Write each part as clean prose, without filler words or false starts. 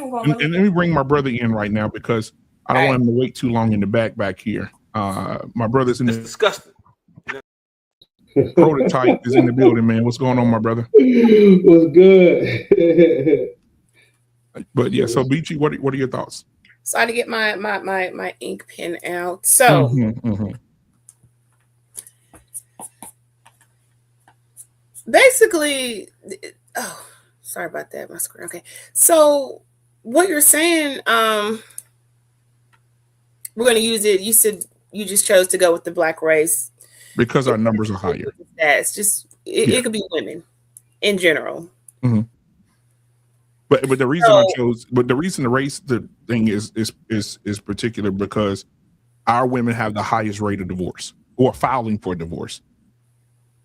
And let me bring my brother in right now because I don't want him to wait too long in the back here. My brother's in It's disgusting. Prototype is in the building, man. What's going on, my brother? What's good? But yeah, so BG, what are your thoughts? So I had to get my ink pen out. So basically, oh, sorry about that, my screen. Okay, so what you're saying, we're going to use it. You said you just chose to go with the black race because our numbers are higher. That's just it could be women in general. Mm-hmm. But the reason I chose, the reason the race the thing is particular because our women have the highest rate of divorce or filing for divorce,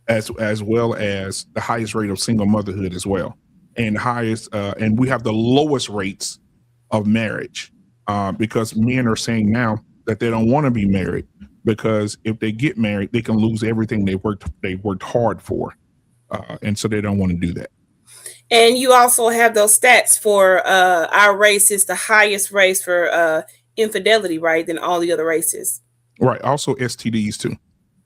as well as the highest rate of single motherhood as well, and highest and we have the lowest rates of marriage because men are saying now that they don't want to be married because if they get married, they can lose everything they worked hard for, and so they don't want to do that. And you also have those stats for our race is the highest race for infidelity, right, than all the other races. Right. Also STDs too.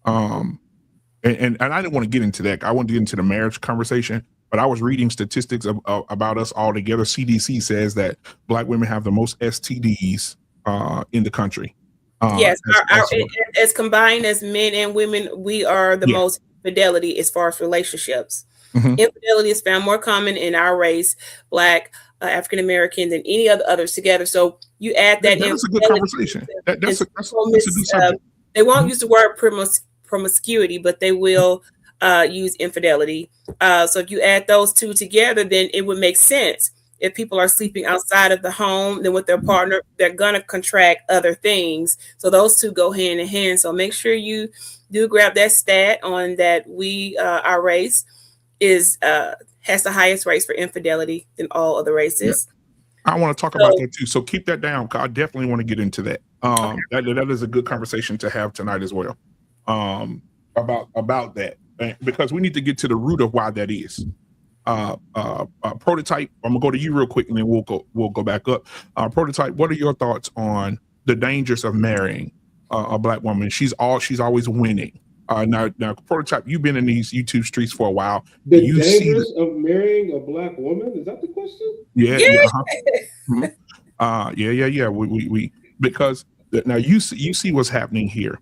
And I didn't want to get into that. I want to get into the marriage conversation, but I was reading statistics about us all together. CDC says that Black women have the most STDs in the country. Yes, as combined as men and women, we are the most infidelity as far as relationships. Mm-hmm. Infidelity is found more common in our race, Black, African American, than any others together. So you add that. That's a good conversation. That's a good subject. They won't use the word promiscuity, but they will use infidelity. So if you add those two together, then it would make sense. If people are sleeping outside of the home, then with their partner, they're gonna contract other things. So those two go hand in hand. So make sure you do grab that stat on that. Our race has the highest rates for infidelity than all other races. Yeah. I want to talk about that too. So keep that down. I definitely want to get into that. That is a good conversation to have tonight as well. About that, because we need to get to the root of why that is. Prototype, I'm gonna go to you real quick and then we'll go back up. Prototype, what are your thoughts on the dangers of marrying a Black woman? She's always winning. Now, Prototype, you've been in these YouTube streets for a while. The dangers of marrying a Black woman? Is that the question? Yeah. Yeah. We because now you see what's happening here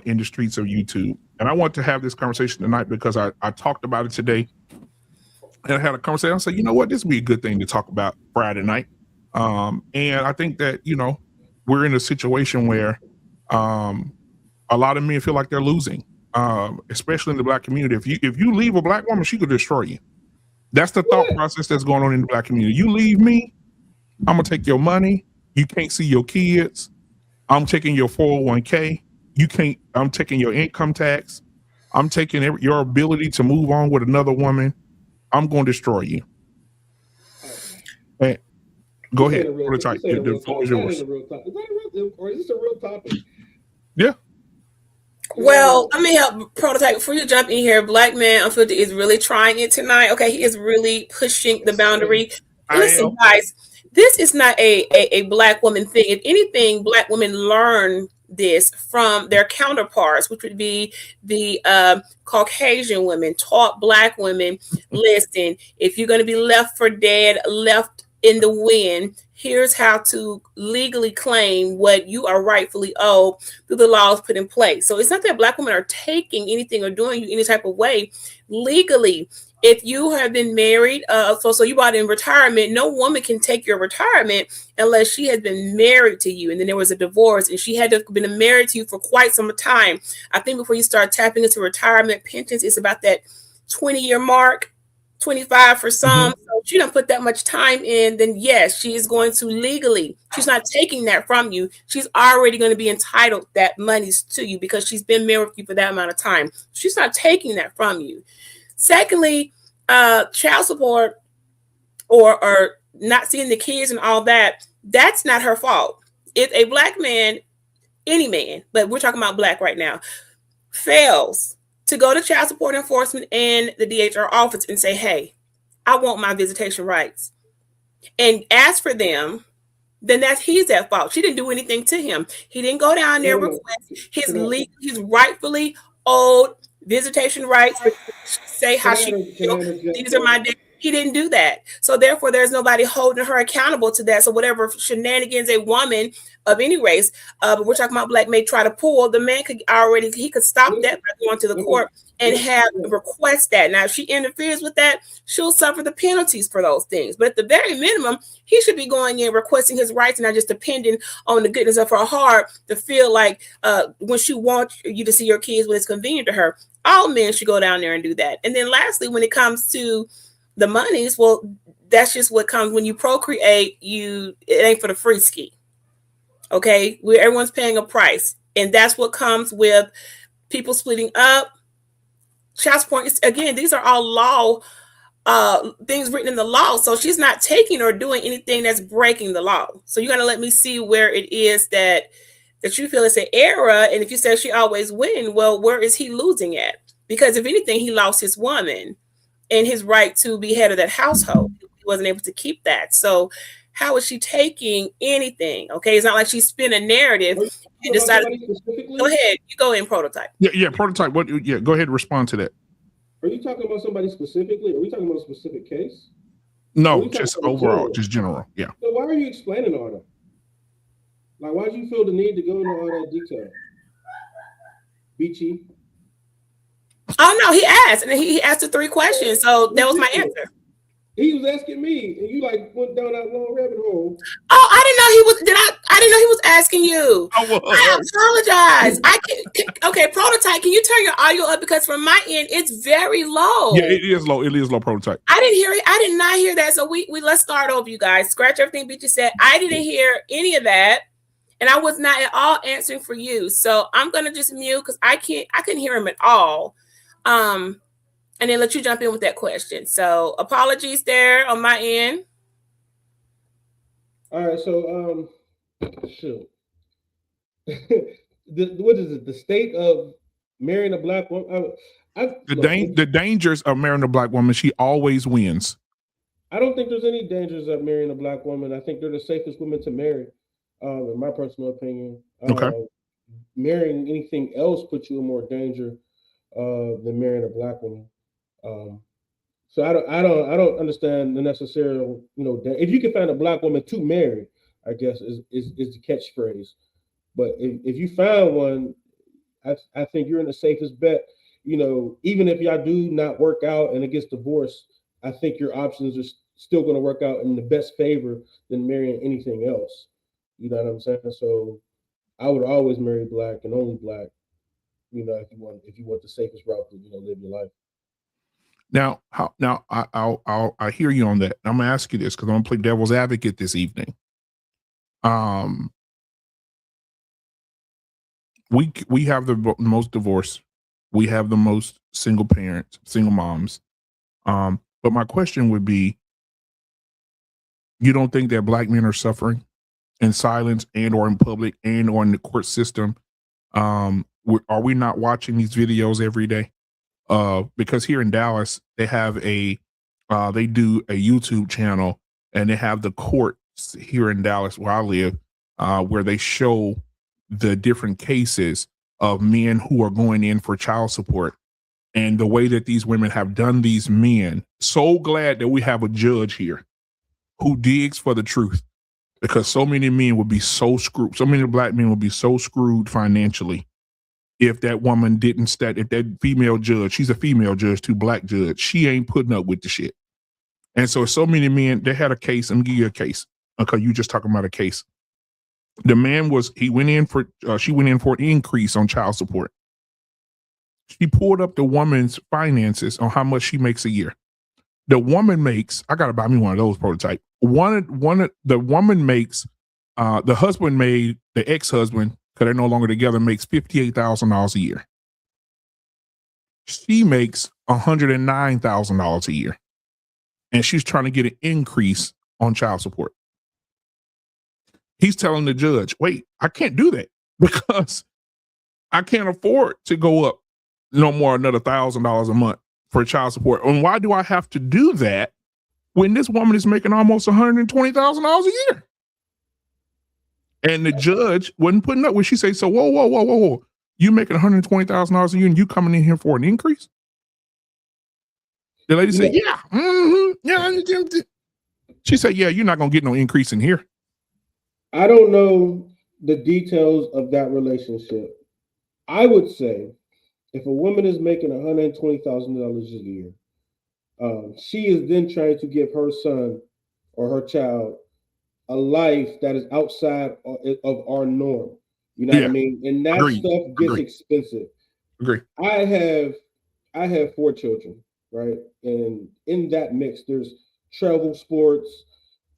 in the streets of YouTube, and I want to have this conversation tonight because I talked about it today, and I had a conversation. I said, you know what, this would be a good thing to talk about Friday night, and I think that we're in a situation where a lot of men feel like they're losing. Especially in the Black community. If you leave a Black woman, she could destroy you. That's the thought process that's going on in the Black community. You leave me, I'm gonna take your money. You can't see your kids. I'm taking your 401k. I'm taking your income tax. I'm taking your ability to move on with another woman. I'm going to destroy you. Hey, go ahead. Prototype. The floor is yours. Is this a real topic? Yeah. Well, let me help Prototype before you jump in here. Black Man Unfiltered is really trying it tonight. Okay, he is really pushing the boundary. Listen, guys, this is not a Black woman thing. If anything, Black women learn this from their counterparts, which would be the Caucasian women, taught Black women, listen, if you're going to be left for dead, left in the wind, here's how to legally claim what you are rightfully owed through the laws put in place. So it's not that Black women are taking anything or doing you any type of way legally. If you have been married, so you bought in retirement, no woman can take your retirement unless she has been married to you. And then there was a divorce and she had to have been married to you for quite some time. I think before you start tapping into retirement pensions, it's about that 20-year mark, 25 for some. Mm-hmm. So if she don't put that much time in, then yes, she is going to legally, she's not taking that from you. She's already going to be entitled that money's to you because she's been married with you for that amount of time. She's not taking that from you. Secondly, child support or not seeing the kids and all that, that's not her fault. If a Black man, any man, but we're talking about Black right now, fails to go to child support enforcement and the DHR office and say, hey, I want my visitation rights. and ask for them, then he's at fault. She didn't do anything to him. He didn't go down there request his rightfully owed visitation rights, say how she feel. These are my days. He didn't do that. So therefore, there's nobody holding her accountable to that. So whatever shenanigans a woman of any race, but we're talking about black, may try to pull, the man could stop that by going to the court and have request that. Now, if she interferes with that, she'll suffer the penalties for those things. But at the very minimum, he should be going in requesting his rights and not just depending on the goodness of her heart to feel like when she wants you to see your kids when it's convenient to her. All men should go down there and do that. And then lastly, when it comes to the monies, well, that's just what comes when you procreate. It ain't for the free ski. Okay, everyone's paying a price, and that's what comes with people splitting up. Child support, again, these are all law things written in the law. So she's not taking or doing anything that's breaking the law. So you got to let me see where it is that you feel it's an error. And if you say she always win, well, where is he losing at? Because if anything, he lost his woman and his right to be head of that household. He wasn't able to keep that. So how is she taking anything? Okay, it's not like she spin a narrative and decided. Go ahead, you go in prototype. Yeah, prototype. What? Yeah, go ahead and respond to that. Are you talking about somebody specifically? Are we talking about a specific case? No, just overall, just general. Yeah. So why are you explaining all that? Like, why do you feel the need to go into all that detail? Beachy. Oh no, he asked, and he asked the 3 questions, so that was my answer. He was asking me, and you like went down that long rabbit hole. Oh, I didn't know he was. I didn't know he was asking you. I apologize. Okay, prototype. Can you turn your audio up, because from my end it's very low. Yeah, it is low. It is low, prototype. I didn't hear it. I did not hear that. So we let's start over, you guys. Scratch everything Beachy said. I didn't hear any of that, and I was not at all answering for you. So I'm gonna just mute because I couldn't hear him at all. And then let you jump in with that question. So apologies there on my end. All right, so shoot. What is it? The state of marrying a black woman? The dangers of marrying a black woman, she always wins. I don't think there's any dangers of marrying a black woman. I think they're the safest women to marry, in my personal opinion. Okay. Marrying anything else puts you in more danger than marrying a black woman. So I don't understand the necessary, if you can find a black woman to marry, I guess is the catchphrase. But if you find one, I think you're in the safest bet. Even if y'all do not work out and it gets divorced, I think your options are still going to work out in the best favor than marrying anything else. You know what I'm saying? So I would always marry black and only black. If you want the safest route to live your life. Now, I hear you on that. I'm gonna ask you this because I'm gonna play devil's advocate this evening. We have the most divorce, we have the most single parents, single moms. But my question would be, you don't think that black men are suffering in silence and or in public and or in the court system? Are we not watching these videos every day? Because here in Dallas, they have they do a YouTube channel, and they have the courts here in Dallas where I live, where they show the different cases of men who are going in for child support and the way that these women have done these men. So glad that we have a judge here who digs for the truth, because so many men would be so screwed. So many black men would be so screwed financially if that woman didn't if that female judge, she's a female judge too, black judge, she ain't putting up with the shit. And so many men, they had a case. Let me give you a case. Okay, you just talking about a case. The man she went in for an increase on child support. She pulled up the woman's finances on how much she makes a year. The woman makes, I gotta buy me one of those prototype. The woman makes, the husband made, the ex-husband, because they're no longer together, makes $58,000 a year. She makes $109,000 a year. And she's trying to get an increase on child support. He's telling the judge, wait, I can't do that because I can't afford to go up no more another $1,000 a month for child support. And why do I have to do that? when this woman is making almost $120,000 a year? And the judge wasn't putting up with. She said, "So whoa, you making $120,000 a year, and you coming in here for an increase?" The lady said, "Yeah, yeah." She said, "Yeah, you're not gonna get no increase in here." I don't know the details of that relationship. I would say if a woman is making $120,000 a year, she is then trying to give her son or her child a life that is outside of our norm. You know what I mean? And that stuff gets expensive. Agree. I have 4 children, right? And in that mix, there's travel, sports,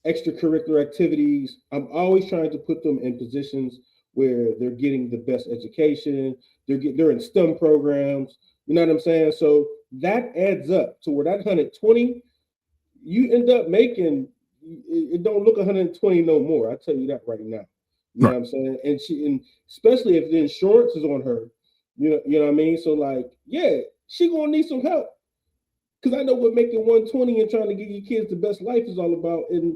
extracurricular activities. I'm always trying to put them in positions where they're getting the best education. They're in STEM programs. You know what I'm saying? So that adds up to where that 120, you end up making, it don't look 120 no more. I tell you that right now. You know what I'm saying? And especially if the insurance is on her, you know what I mean? So like, yeah, she gonna need some help. Cause I know what making 120 and trying to give your kids the best life is all about. And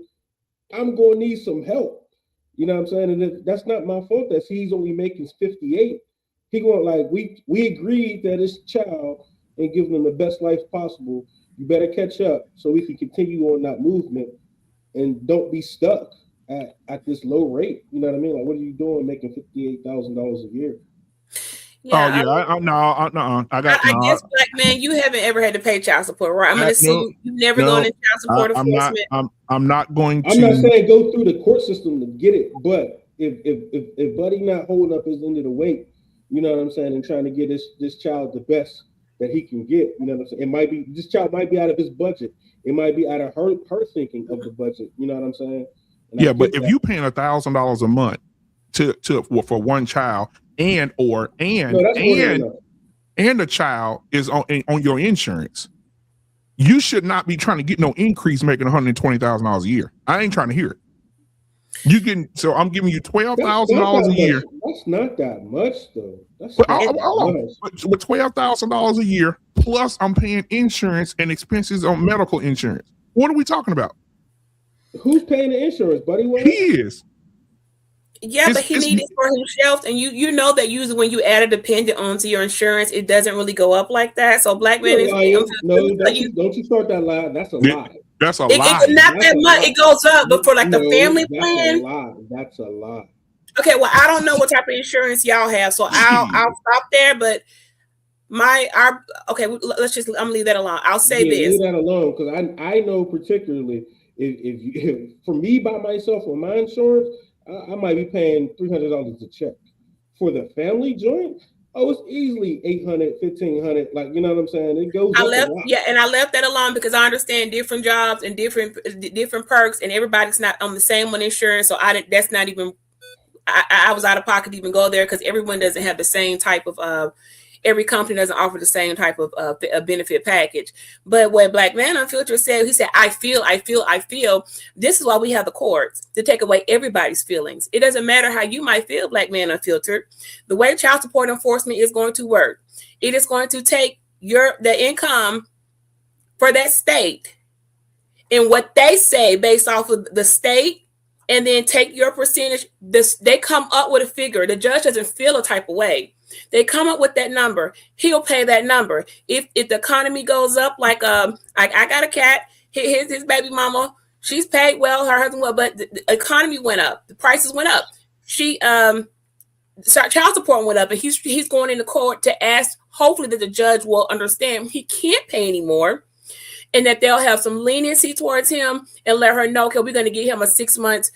I'm gonna need some help. You know what I'm saying? And that's not my fault that he's only making 58. He going like, we agreed that his child and giving them the best life possible. You better catch up so we can continue on that movement and don't be stuck at this low rate. You know what I mean? Like, what are you doing making $58,000 a year? Yeah, I guess, Black man, you haven't ever had to pay child support, right? I'm going to assume you've never gone to child support enforcement. I'm not going to. I'm not saying go through the court system to get it, but if Buddy not holding up his end of the weight, you know what I'm saying, and trying to get this child the best that he can get, you know what I'm saying? It might be, this child might be out of his budget. It might be out of her thinking of the budget. You know what I'm saying? And but if you paying $1,000 a month for one child, and the child is on your insurance, you should not be trying to get no increase making $120,000 a year. I ain't trying to hear it. So I'm giving you $12,000 a year. That's not that much though. That's but $12,000 a year plus I'm paying insurance and expenses on medical insurance. What are we talking about? Who's paying the insurance, Buddy? He is. Yeah, but he needs it for himself, and you know that usually when you add a dependent onto your insurance, it doesn't really go up like that. So Black man is don't you start that lie. That's a lie. That's a lie. It's not that much. It goes up, but for like the family plan, that's a lie. Okay, well, I don't know what type of insurance y'all have, so I'll stop there. But I'm gonna leave that alone. I'll say this. Leave that alone, because I know particularly if for me by myself on my insurance, I might be paying $300 a check. For the family joint, it's easily $800, $1,500. Like, you know what I'm saying? It goes. I left that alone because I understand different jobs and different perks, and everybody's not on the same one insurance. So that's not even. I was out of pocket to even go there because everyone doesn't have the same type of. Every company doesn't offer the same type of benefit package. But what Black Man Unfiltered said, he said, I feel. This is why we have the courts, to take away everybody's feelings. It doesn't matter how you might feel, Black Man Unfiltered. The way child support enforcement is going to work, it is going to take the income for that state and what they say based off of the state, and then take your percentage. They come up with a figure. The judge doesn't feel a type of way. They come up with that number. He'll pay that number. If the economy goes up, like I got a cat, his baby mama, she's paid well, her husband well, but the economy went up, the prices went up. Child support went up, and he's going into court to ask, hopefully that the judge will understand he can't pay anymore, and that they'll have some leniency towards him and let her know, okay, we're going to give him a 6 months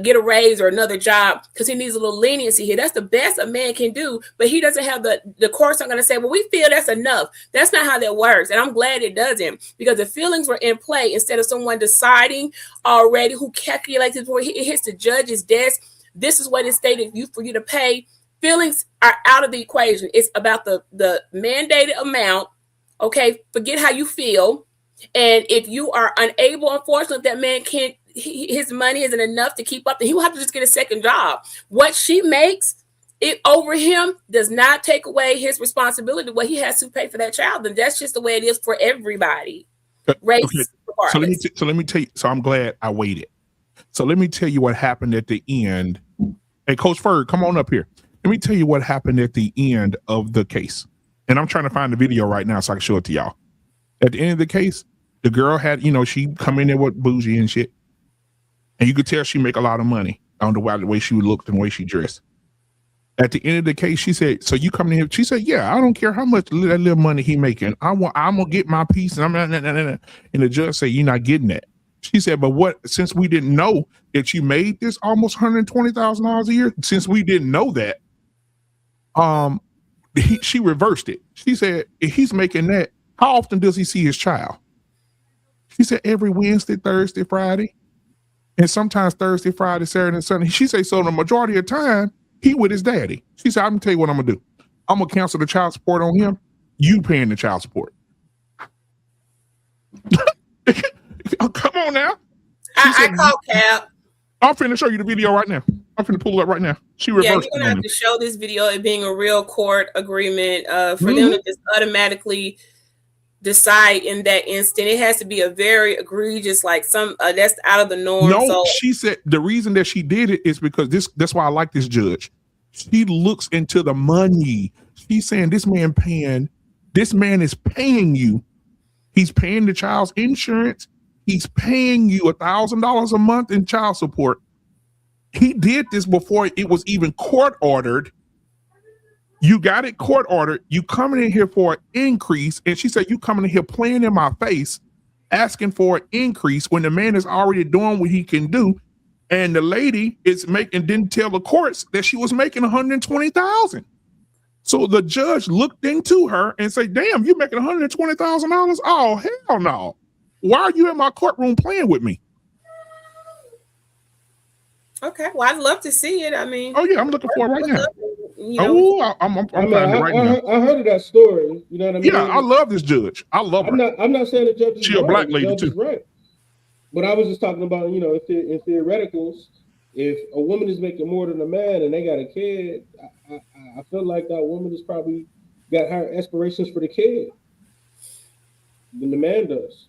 get a raise or another job because he needs a little leniency here. That's the best a man can do, but he doesn't have the courts are going to say, well, we feel that's enough. That's not how that works, and I'm glad it doesn't, because the feelings were in play instead of someone deciding already who calculates it before it hits the judge's desk. This is what is stated for you to pay. Feelings are out of the equation. It's about the mandated amount. Okay, forget how you feel. And if you are unable, unfortunately, that man can't, his money isn't enough to keep up, then he will have to just get a second job. What she makes it over him does not take away his responsibility, what he has to pay for that child. And that's just the way it is for everybody. Race, So let me tell you. So I'm glad I waited. So let me tell you what happened at the end. Hey, Coach Ferg, come on up here. Let me tell you what happened at the end of the case. And I'm trying to find the video right now so I can show it to y'all. At the end of the case, the girl had, she come in there with bougie and shit. And you could tell she make a lot of money on the way she looked and the way she dressed. At the end of the case, she said, so you coming in here? She said, yeah, I don't care how much that little money he making. I'm going to get my piece. And and the judge said, you're not getting that. She said, but since we didn't know that you made this almost $120,000 a year, since we didn't know that, she reversed it. She said, if he's making that, how often does he see his child? She said, every Wednesday, Thursday, Friday, and sometimes Thursday, Friday, Saturday, and Sunday. She said, so the majority of the time, he with his daddy. She said, I'm gonna tell you what I'm gonna do. I'm gonna cancel the child support on him. You paying the child support. Oh, come on now. I call Cap. I'm finna show you the video right now. I'm finna pull it up right now. She reversed you're gonna have to show this video, it being a real court agreement for them to just automatically decide in that instant. It has to be a very egregious, like that's out of the norm. No, so she said the reason that she did it is because that's why I like this judge. She looks into the money. She's saying this man is paying you. He's paying the child's insurance. He's paying you $1,000 a month in child support. He did this before it was even court ordered. You got it court ordered. You coming in here for an increase. And she said, you coming in here playing in my face, asking for an increase when the man is already doing what he can do. And the lady didn't tell the courts that she was making $120,000. So the judge looked into her and said, damn, you making $120,000? Oh, hell no. Why are you in my courtroom playing with me? Okay, well, I'd love to see it. I mean, oh yeah, I'm looking for it right now. I'm finding it right now. I heard of that story. You know what I mean? Yeah, I love this judge. I love her. I'm not saying the judge is she a black lady too. Right. But I was just talking about, in theoreticals, if a woman is making more than a man and they got a kid, I feel like that woman has probably got higher aspirations for the kid than the man does.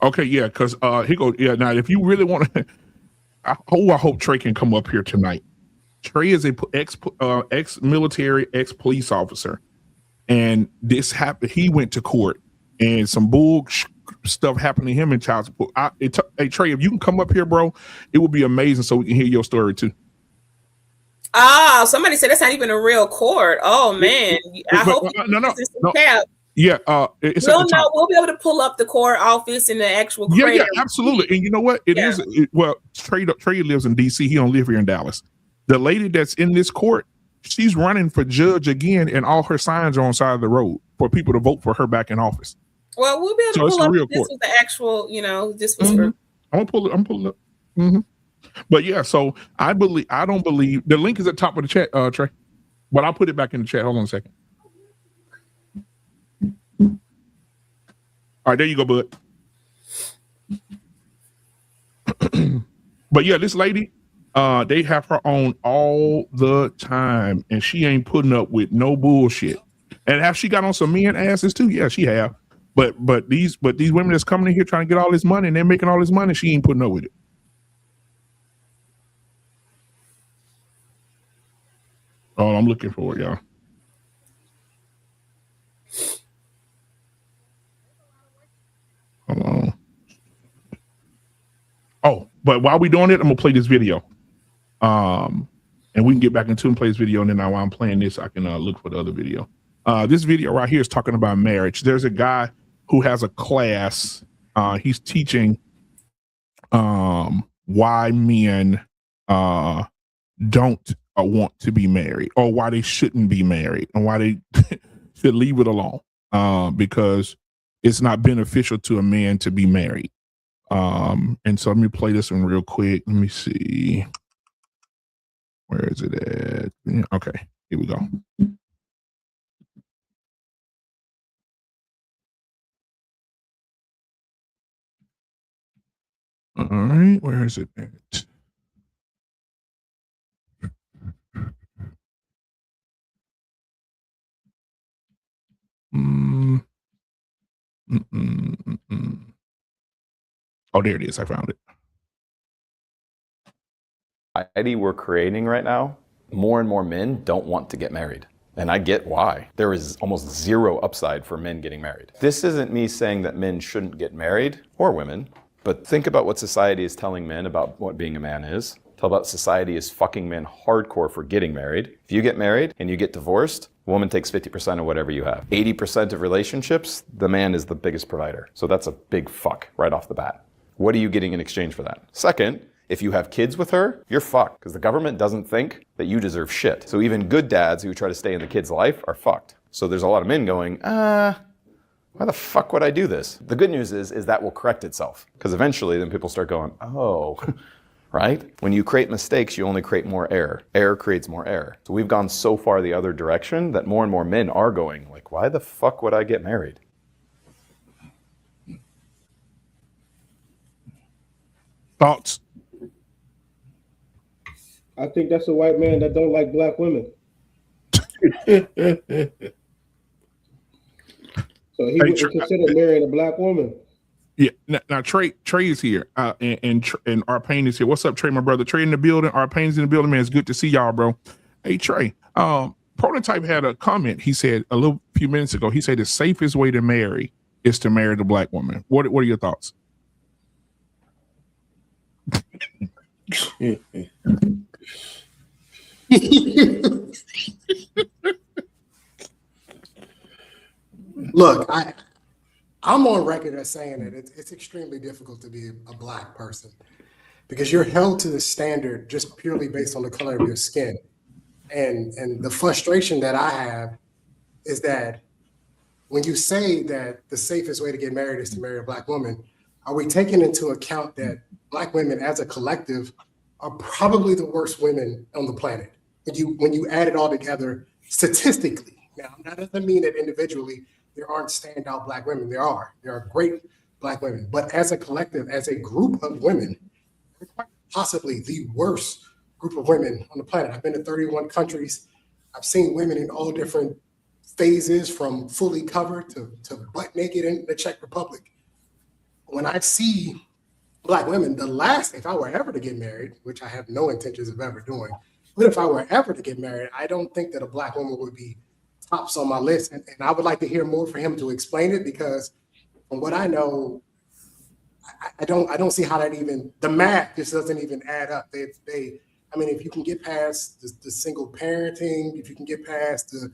Okay, yeah, because he goes, yeah. Now, if you really want to, I hope Trey can come up here tonight. Trey is a ex-military, ex-police officer, and this happened. He went to court, and some bull stuff happened to him in child support. Hey, Trey, if you can come up here, bro, it would be amazing so we can hear your story too. Oh, somebody said that's not even a real court. Oh man, I hope no. Cap. Yeah, we'll be able to pull up the court office in the actual. Yeah, absolutely. And you know what? It is. Trey lives in DC. He don't live here in Dallas. The lady that's in this court, she's running for judge again, and all her signs are on the side of the road for people to vote for her back in office. Well, we'll be able to pull up. This was the actual. This was her. I'm pulling up. Mm-hmm. But yeah, so I don't believe the link is at the top of the chat, Trey. But I'll put it back in the chat. Hold on a second. All right, there you go, bud. But yeah, this lady, they have her on all the time, and she ain't putting up with no bullshit. And have she got on some men asses too? Yeah, she have. But these women that's coming in here trying to get all this money and they're making all this money, she ain't putting up with it. Oh, I'm looking for it, y'all. Hold on. Oh, but while we're doing it, I'm gonna play this video. And we can get back into and play this video, and then while I'm playing this, I can look for the other video. This video right here is talking about marriage. There's a guy who has a class. He's teaching why men don't want to be married, or why they shouldn't be married, and why they should leave it alone, because it's not beneficial to a man to be married. And so let me play this one real quick. Let me see. Where is it at? Okay, here we go. All right, where is it at? Mm, mm, mm, mm, mm. Oh, there it is. I found it. Society we're creating right now, more and more men don't want to get married. And I get why. There is almost zero upside for men getting married. This isn't me saying that men shouldn't get married, or women, but think about what society is telling men about what being a man is. Tell about society is fucking men hardcore for getting married. If you get married and you get divorced, a woman takes 50% of whatever you have. 80% of relationships, the man is the biggest provider. So that's a big fuck right off the bat. What are you getting in exchange for that? Second, if you have kids with her, you're fucked, because the government doesn't think that you deserve shit. So even good dads who try to stay in the kid's life are fucked. So there's a lot of men going, why the fuck would I do this? The good news is that will correct itself, because eventually then people start going, oh, right? When you create mistakes, you only create more error. Error creates more error. So we've gone so far the other direction that more and more men are going like, why the fuck would I get married? Thoughts? I think that's a white man that don't like black women. So he wouldn't consider marrying a black woman. Yeah. Now Trey is here, and Arpain is here. What's up, Trey, my brother? Trey in the building. Arpain's in the building, man. It's good to see y'all, bro. Hey, Trey. Prototype had a comment. He said a little few minutes ago. He said the safest way to marry is to marry the black woman. What are your thoughts? Look, I'm on record as saying that it's extremely difficult to be a black person because you're held to the standard just purely based on the color of your skin. And the frustration that I have is that when you say that the safest way to get married is to marry a black woman, are we taking into account that black women as a collective are probably the worst women on the planet? When you add it all together statistically. Now, that doesn't mean that individually there aren't standout black women. There are great black women, but as a collective, as a group of women, they're quite possibly the worst group of women on the planet. I've been to 31 countries. I've seen women in all different phases, from fully covered to butt naked in the Czech Republic. When I see black women, if I were ever to get married, which I have no intentions of ever doing, but if I were ever to get married, I don't think that a black woman would be tops on my list. And I would like to hear more for him to explain it, because from what I know, I don't see how that even, the math just doesn't even add up. If you can get past the single parenting, if you can get past the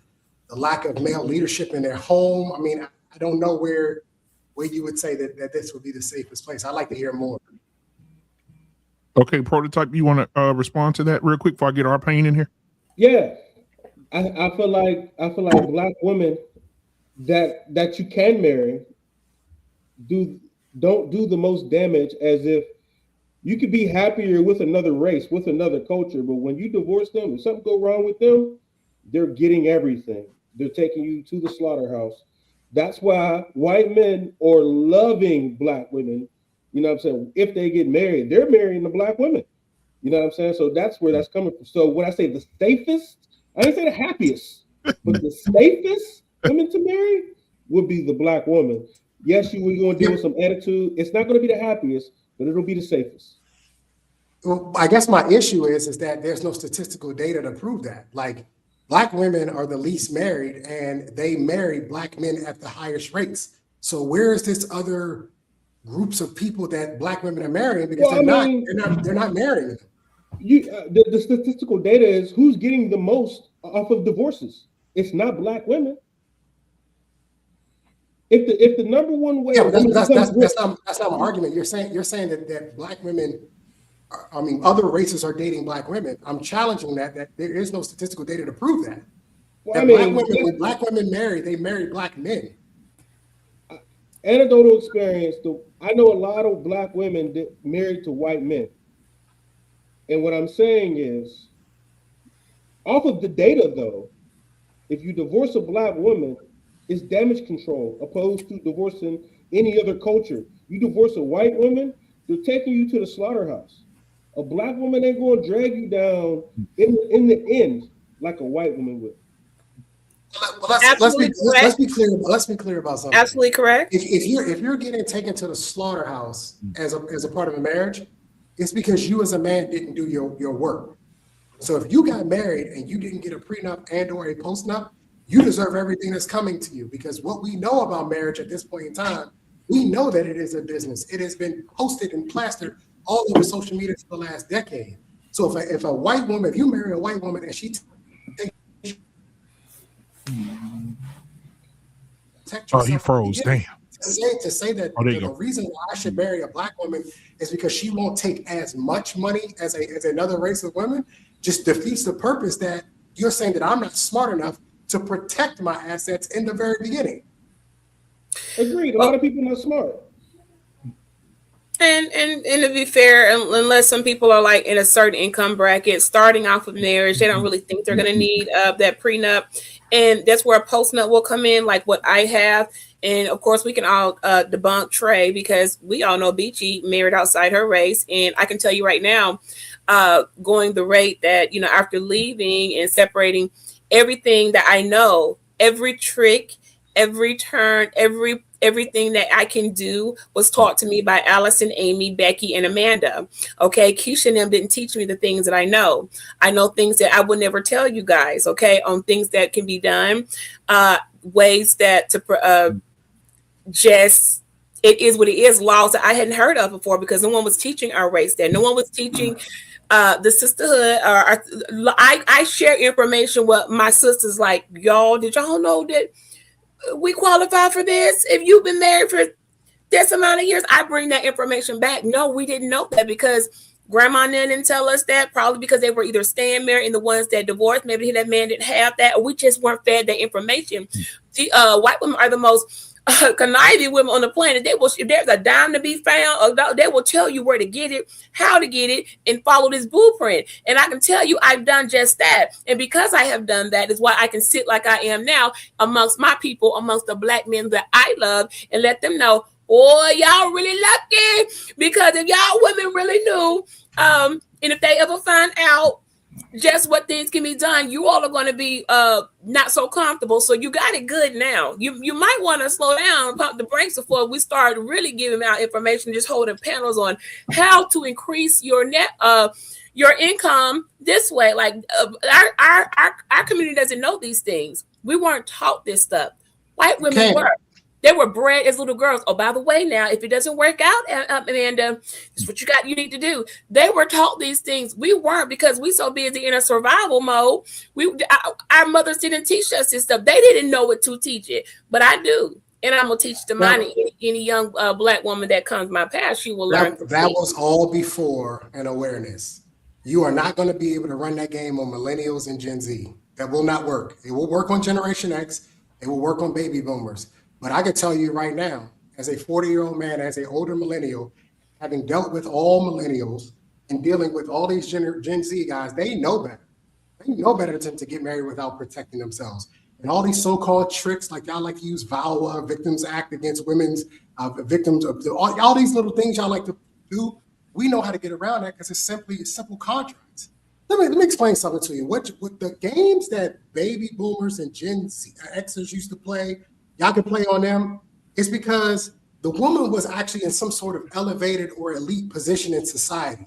lack of male leadership in their home, I don't know where you would say that this would be the safest place. I'd like to hear more. Okay, Prototype, you want to respond to that real quick before I get Arpain in here? Yeah, I feel like black women that you can marry don't do the most damage, as if you could be happier with another race, with another culture, but when you divorce them, if something go wrong with them, they're getting everything. They're taking you to the slaughterhouse. That's why white men are loving black women. You know what I'm saying? If they get married, they're marrying the black women. You know what I'm saying? So that's where that's coming from. So when I say the safest, I didn't say the happiest, but the safest women to marry would be the black woman. Yes, you're going to deal with some attitude. It's not going to be the happiest, but it'll be the safest. Well, I guess my issue is that there's no statistical data to prove that. Like, black women are the least married, and they marry black men at the highest rates. So where is this other groups of people that black women are marrying? Because they're not marrying them. The statistical data is who's getting the most off of divorces. It's not black women. If the number one way, that's not my argument. You're saying that black women, other races are dating black women. I'm challenging that there is no statistical data to prove that. When black women marry, they marry black men. Anecdotal experience. I know a lot of black women that married to white men, and what I'm saying is, off of the data though, if you divorce a black woman, it's damage control opposed to divorcing any other culture. You divorce a white woman, they're taking you to the slaughterhouse. A black woman ain't going to drag you down in the end like a white woman would. Absolutely correct. Let's be clear about something. Absolutely correct. If you're getting taken to the slaughterhouse as a part of a marriage, it's because you as a man didn't do your work. So if you got married and you didn't get a prenup and or a postnup, you deserve everything that's coming to you, because what we know about marriage at this point in time, we know that it is a business. It has been posted and plastered all over social media for the last decade. So if a white woman, if you marry a white woman and she Oh, he froze. Damn. to say that Oh, there you the go. reason why I should marry a black woman is because she won't take as much money as another race of women just defeats the purpose that you're saying that I'm not smart enough to protect my assets in the very beginning. Agreed. A lot of people are not smart. And to be fair, unless some people are like in a certain income bracket, starting off with marriage, they don't really think they're going to need that prenup, and that's where a postnup will come in, like what I have. And of course, we can all debunk Trey, because we all know Beachy married outside her race, and I can tell you right now, going the rate that after leaving and separating, everything that I know, every trick, every turn, everything that I can do was taught to me by Allison, Amy, Becky, and Amanda. Okay, Keisha and them didn't teach me the things that I know. I know things that I would never tell you guys. Okay, on things that can be done, ways that to just. It is what it is. Laws that I hadn't heard of before, because no one was teaching our race there. No one was teaching the sisterhood. I share information with my sisters. Like, y'all, did y'all know that we qualify for this? If you've been married for this amount of years, I bring that information back. No, we didn't know that, because grandma didn't tell us that, probably because they were either staying married and the ones that divorced, maybe that man didn't have that, or we just weren't fed that information. The white women are the most conniving women on the planet. If there's a dime to be found, they will tell you where to get it, how to get it, and follow this blueprint. And I can tell you, I've done just that. And because I have done that is why I can sit like I am now amongst my people, amongst the black men that I love, and let them know, boy, y'all really lucky. Because if y'all women really knew, and if they ever find out just what things can be done, you all are going to be not so comfortable. So you got it good now. You might want to slow down, pump the brakes before we start really giving out information, just holding panels on how to increase your net your income this way. Like our community doesn't know these things. We weren't taught this stuff. White women were. They were bred as little girls. Oh, by the way, now, if it doesn't work out, Amanda, this is what you need to do. They were taught these things. We weren't, because we so busy in a survival mode. Our mothers didn't teach us this stuff. They didn't know what to teach it, but I do. And I'm going to teach the money. Any young black woman that comes my path, she will learn. That was all before an awareness. You are not going to be able to run that game on millennials and Gen Z. That will not work. It will work on Generation X. It will work on baby boomers. But I can tell you right now, as a 40-year-old man, as an older millennial, having dealt with all millennials and dealing with all these Gen Z guys, they know better. They know better than to get married without protecting themselves. And all these so-called tricks, like y'all like to use VAWA, Victims Act against women's victims of all these little things y'all like to do. We know how to get around that, because it's simple contracts. Let me explain something to you. What the games that baby boomers and Gen Z Xers used to play, y'all can play on them. It's because the woman was actually in some sort of elevated or elite position in society.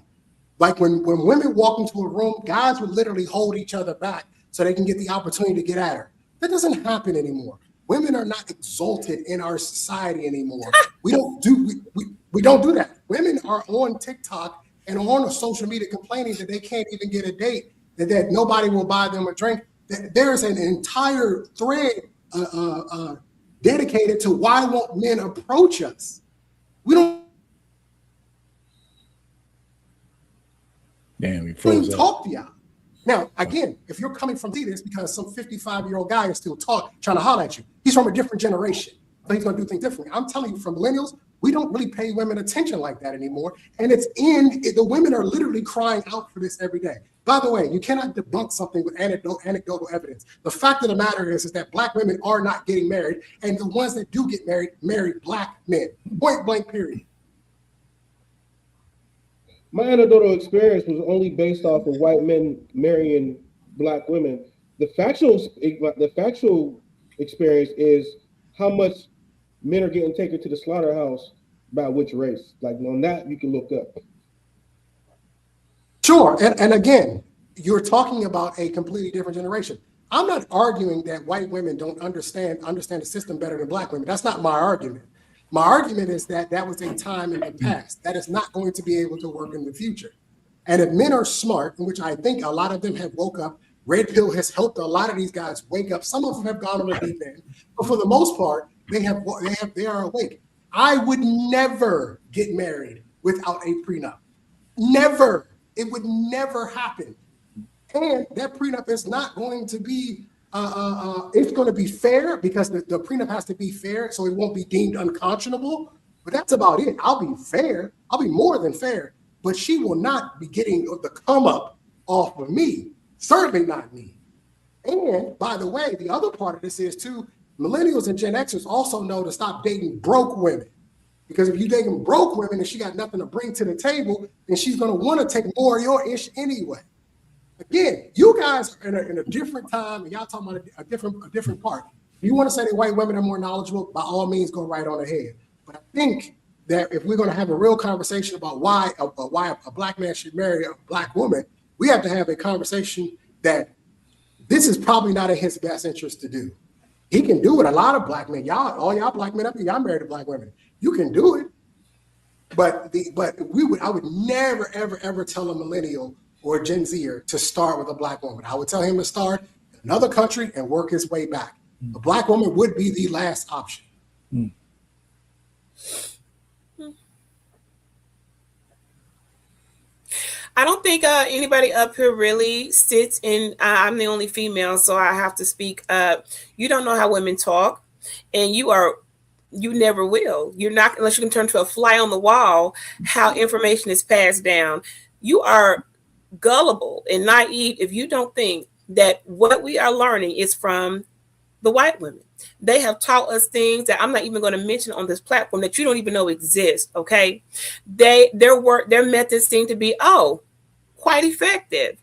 Like when women walk into a room, guys would literally hold each other back so they can get the opportunity to get at her. That doesn't happen anymore. Women are not exalted in our society anymore. We don't do that. Women are on TikTok and on a social media complaining that they can't even get a date, that nobody will buy them a drink. There's an entire thread dedicated to why won't men approach us. We don't even talk to y'all. Now, again, if you're coming from it's because some 55-year-old guy is still trying to holler at you. He's from a different generation, so he's going to do things differently. I'm telling you, from millennials, we don't really pay women attention like that anymore. And the women are literally crying out for this every day. By the way, you cannot debunk something with anecdotal evidence. The fact of the matter is that black women are not getting married, and the ones that do get married, marry black men. Point blank, period. My anecdotal experience was only based off of white men marrying black women. the factual experience is how much men are getting taken to the slaughterhouse by which race. Like on that, you can look up. Sure. And again, you're talking about a completely different generation. I'm not arguing that white women don't understand the system better than black women. That's not my argument. My argument is that that was a time in the past that is not going to be able to work in the future. And if men are smart, in which I think a lot of them have woke up, Red Pill has helped a lot of these guys wake up. Some of them have gone on the deep end, but for the most part, they are awake. I would never get married without a prenup. Never. It would never happen. And that prenup is not going to be, it's going to be fair because the prenup has to be fair so it won't be deemed unconscionable. But that's about it. I'll be fair. I'll be more than fair. But she will not be getting the come up off of me. Certainly not me. And by the way, the other part of this is too, millennials and Gen Xers also know to stop dating broke women. Because if you dating broke women and she got nothing to bring to the table, then she's going to want to take more of your ish anyway. Again, you guys are in a different time, and y'all talking about a different part. If you want to say that white women are more knowledgeable, by all means, go right on ahead. But I think that if we're going to have a real conversation about why a black man should marry a black woman, we have to have a conversation that this is probably not in his best interest to do. He can do it. A lot of black men, all y'all black men up here, y'all married to black women. You can do it, but I would never ever tell a millennial or a Gen Zer to start with a black woman. I would tell him to start in another country and work his way back. A black woman would be the last option. I don't think anybody up here really sits in. I'm the only female, so I have to speak up. You don't know how women talk, and you never will. You're not, unless you can turn to a fly on the wall, how information is passed down. You are gullible and naive if you don't think that what we are learning is from the white women. They have taught us things that I'm not even going to mention on this platform that you don't even know exist. Okay. Their methods seem to be, quite effective.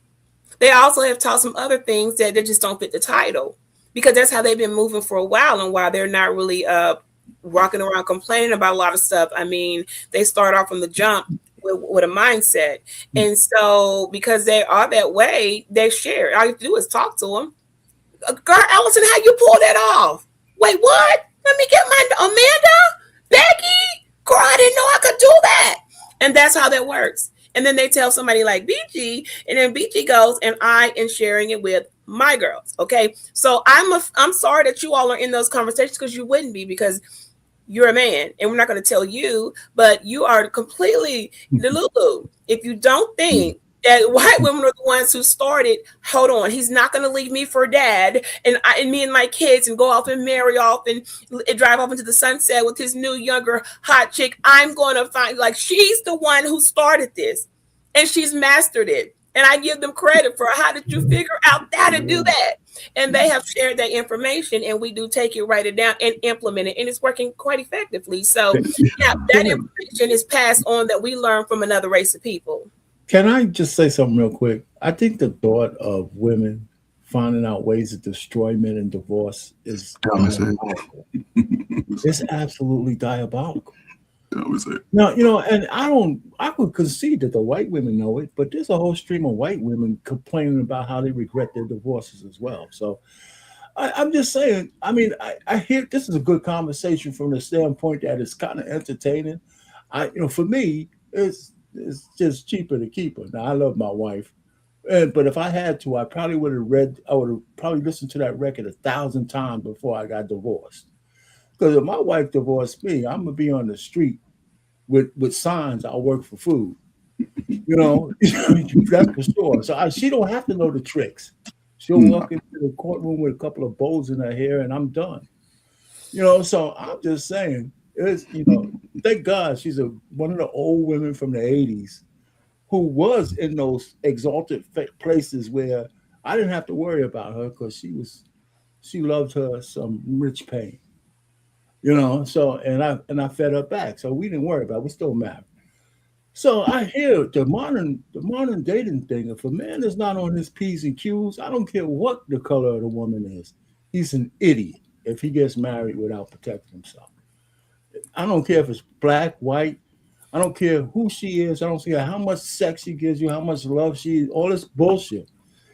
They also have taught some other things that they just don't fit the title, because that's how they've been moving for a while, and why they're not really walking around complaining about a lot of stuff. I mean, they start off from the jump with a mindset. And so because they are that way, they share. All you have to do is talk to them. Girl, Allison, how you pull that off? Wait, what? Let me get my Amanda, Becky. Girl, I didn't know I could do that. And that's how that works. And then they tell somebody like BG, and then BG goes, and I am sharing it with my girls. Okay. So I'm sorry that you all are in those conversations, because you wouldn't be, because you're a man, and we're not going to tell you, but you are completely delulu if you don't think that white women are the ones who started. Hold on, he's not going to leave me for dad and me and my kids and go off and marry off and drive off into the sunset with his new younger hot chick. I'm going to find, like, she's the one who started this, and she's mastered it. And I give them credit for, how did you figure out how to do that? And they have shared that information, and we do take it, write it down, and implement it. And it's working quite effectively. So yeah, that information is passed on that we learn from another race of people. Can I just say something real quick? I think the thought of women finding out ways to destroy men and divorce is it's absolutely diabolical. Now, and I would concede that the white women know it, but there's a whole stream of white women complaining about how they regret their divorces as well. So I'm just saying, I mean, I hear this is a good conversation from the standpoint that it's kind of entertaining. For me, it's just cheaper to keep her. Now, I love my wife, but if I had to, I would have probably listened to that record 1,000 times before I got divorced. Because if my wife divorced me, I'm gonna be on the street with signs, "I work for food." That's for sure. So she don't have to know the tricks. She'll walk into the courtroom with a couple of bows in her hair, and I'm done. So I'm just saying, thank God she's one of the old women from the 80s who was in those exalted places where I didn't have to worry about her, because she loved her some rich pain. So and I fed her back. So we didn't worry about it. We're still married. So I hear the modern dating thing. If a man is not on his P's and Q's, I don't care what the color of the woman is. He's an idiot if he gets married without protecting himself. I don't care if it's black, white. I don't care who she is. I don't care how much sex she gives you, how much love all this bullshit.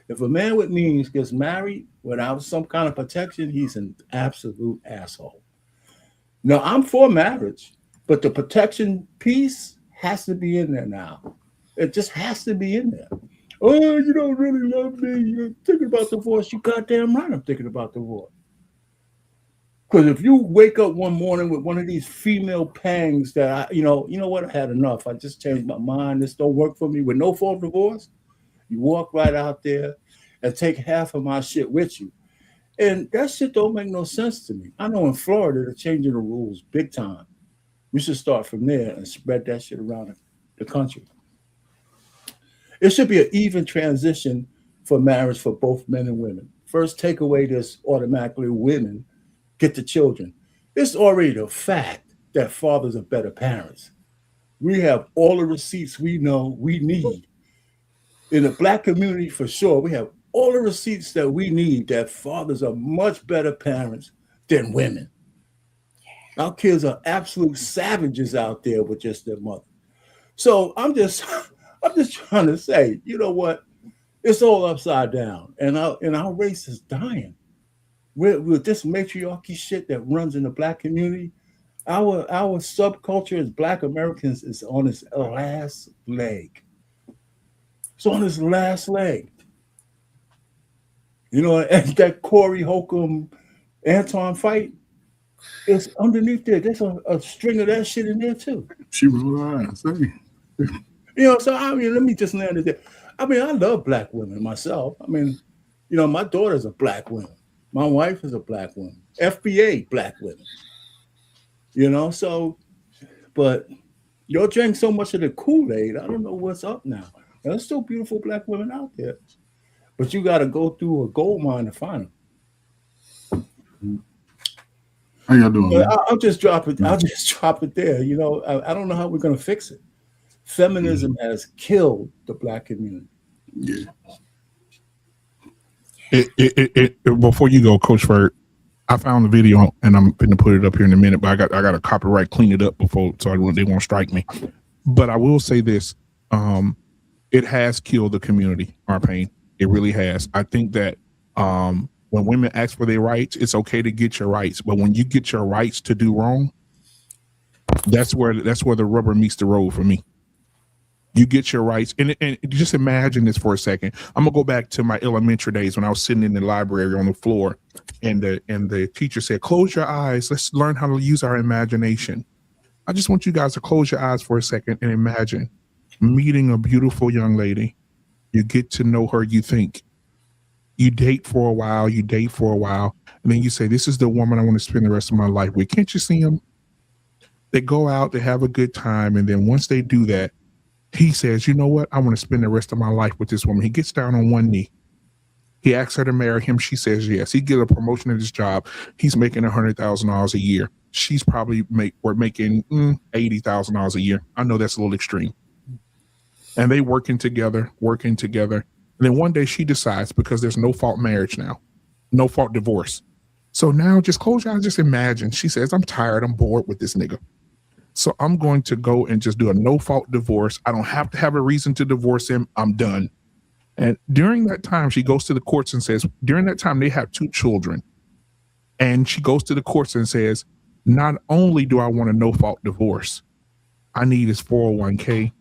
If a man with means gets married without some kind of protection, he's an absolute asshole. Now, I'm for marriage, but the protection piece has to be in there now. It just has to be in there. Oh, you don't really love me. You're thinking about divorce. You goddamn right I'm thinking about divorce. Because if you wake up one morning with one of these female pangs that you know what, I had enough. I just changed my mind. This don't work for me. With no fault divorce, you walk right out there and take half of my shit with you. And that shit don't make no sense to me. I know in Florida, they're changing the rules big time. We should start from there and spread that shit around the country. It should be an even transition for marriage for both men and women. First, take away this automatically women get the children. It's already a fact that fathers are better parents. We have all the receipts we know we need. In the Black community, for sure, we have all the receipts that we need that fathers are much better parents than women. Our kids are absolute savages out there with just their mother. So I'm just trying to say, you know what? It's all upside down, and our race is dying. With this matriarchy shit that runs in the Black community, our subculture as Black Americans is on its last leg. It's on its last leg. You know, and that Corey Holcomb Anton fight, it's underneath there. There's a string of that shit in there too. She rolled her eyes. You know, so I mean, let me just land it there. I mean, I love Black women myself. I mean, you know, my daughter's a Black woman. My wife is a Black woman. FBA Black women. You know, so, but y'all drank so much of the Kool-Aid, I don't know what's up now. There's still beautiful Black women out there, but you got to go through a gold mine to find them. How y'all doing? I'll just drop it. I'll just drop it there. You know, I don't know how we're going to fix it. Feminism has killed the Black community. Yeah. Before you go, Coach Ferd, I found the video and I'm going to put it up here in a minute, but I got to copyright clean it up before, so they won't strike me. But I will say this: it has killed the community, Arpain. It really has. I think that when women ask for their rights, it's okay to get your rights, but when you get your rights to do wrong, that's where the rubber meets the road for me. You get your rights, and just imagine this for a second. I'm gonna go back to my elementary days when I was sitting in the library on the floor, and the teacher said, "Close your eyes. Let's learn how to use our imagination." I just want you guys to close your eyes for a second and imagine meeting a beautiful young lady. You get to know her. You think you date for a while, and then you say, "This is the woman I want to spend the rest of my life with." Can't you see them? They go out, they have a good time, and then once they do that, he says, "You know what? I want to spend the rest of my life with this woman." He gets down on one knee. He asks her to marry him. She says yes. He gets a promotion at his job. He's making $100,000 a year. She's probably making $80,000 a year. I know that's a little extreme. And they working together. And then one day she decides, because there's no fault marriage now, no fault divorce. So now just close your eyes, just imagine. She says, "I'm tired. I'm bored with this nigga. So I'm going to go and just do a no-fault divorce. I don't have to have a reason to divorce him. I'm done." And during that time, she goes to the courts and says, during that time, they have 2 children. And she goes to the courts and says, "Not only do I want a no-fault divorce, I need his 401k.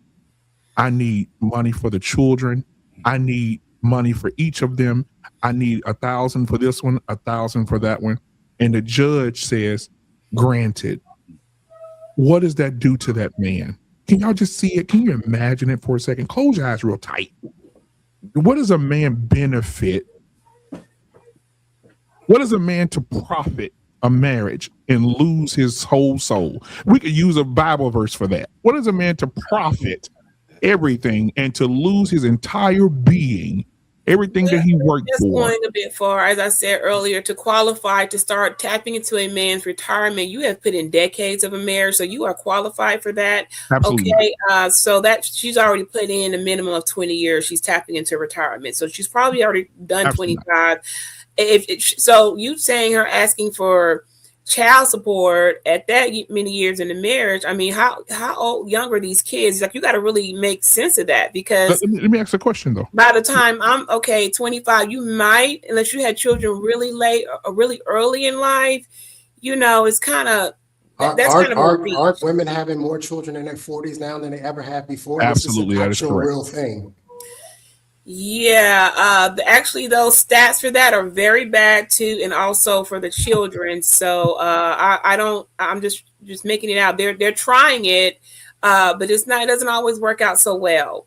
I need money for the children. I need money for each of them. I need $1,000 for this one, $1,000 for that one." And the judge says, "Granted." What does that do to that man? Can y'all just see it? Can you imagine it for a second? Close your eyes real tight. What does a man benefit? What is a man to profit a marriage and lose his whole soul? We could use a Bible verse for that. What is a man to profit everything and to lose his entire being everything that he worked Just for. going a bit far, as I said earlier, to qualify to start tapping into a man's retirement, you have put in decades of a marriage, so you are qualified for that. Absolutely. Okay, so that she's already put in a minimum of 20 years. She's tapping into retirement, so she's probably already done Absolutely. 25. So you saying her asking for child support at that many years in the marriage, I mean, how old young are these kids? Like, you got to really make sense of that, because Let me ask a question though. by the time I'm 25, you might, unless you had children really late or really early in life, it's kind of that's kind of a reach. Aren't women having more children in their 40s now than they ever have before? Absolutely, that is actual correct. real thing. Yeah, actually, those stats for that are very bad too, and also for the children. So I'm just making it out. They're trying it, but it doesn't always work out so well.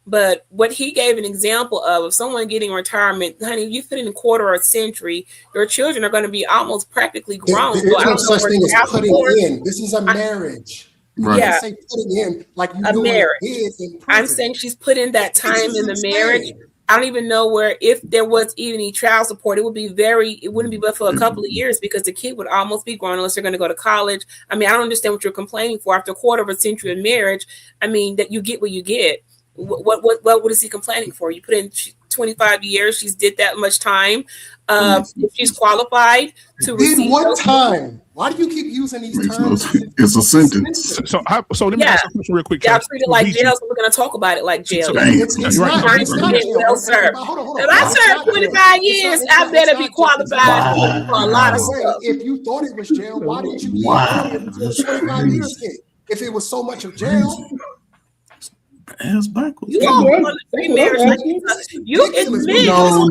But what he gave an example of someone getting retirement, honey, you put in a quarter or a century, your children are going to be almost practically grown. There's no such thing as putting in. This is a marriage. Right. Yeah. Say putting in like you A do marriage. in prison. I'm saying she's put in that time in the marriage. I don't even know where, if there was even any child support, it wouldn't be but for a couple of years, because the kid would almost be grown unless they're going to go to college. I mean, I don't understand what you're complaining for after a quarter of a century of marriage. I mean, that you get what you get. What is he complaining for? You put in 25 years. She's did that much time. If she's qualified to receive. In what time? Why do you keep using these terms? It's a sentence. So let me ask a question real quick. Y'all Trey. treat it like jail, so we're going to talk about it like jail. It's You're right. not. It's not. Well served. Hold on. If I served 25 years, I better be qualified for a lot of stuff. If you thought it was jail, why didn't you leave earlier before the 25 years hit? If it was so much of jail. Ass backwards. You all want to be married like you admit. No.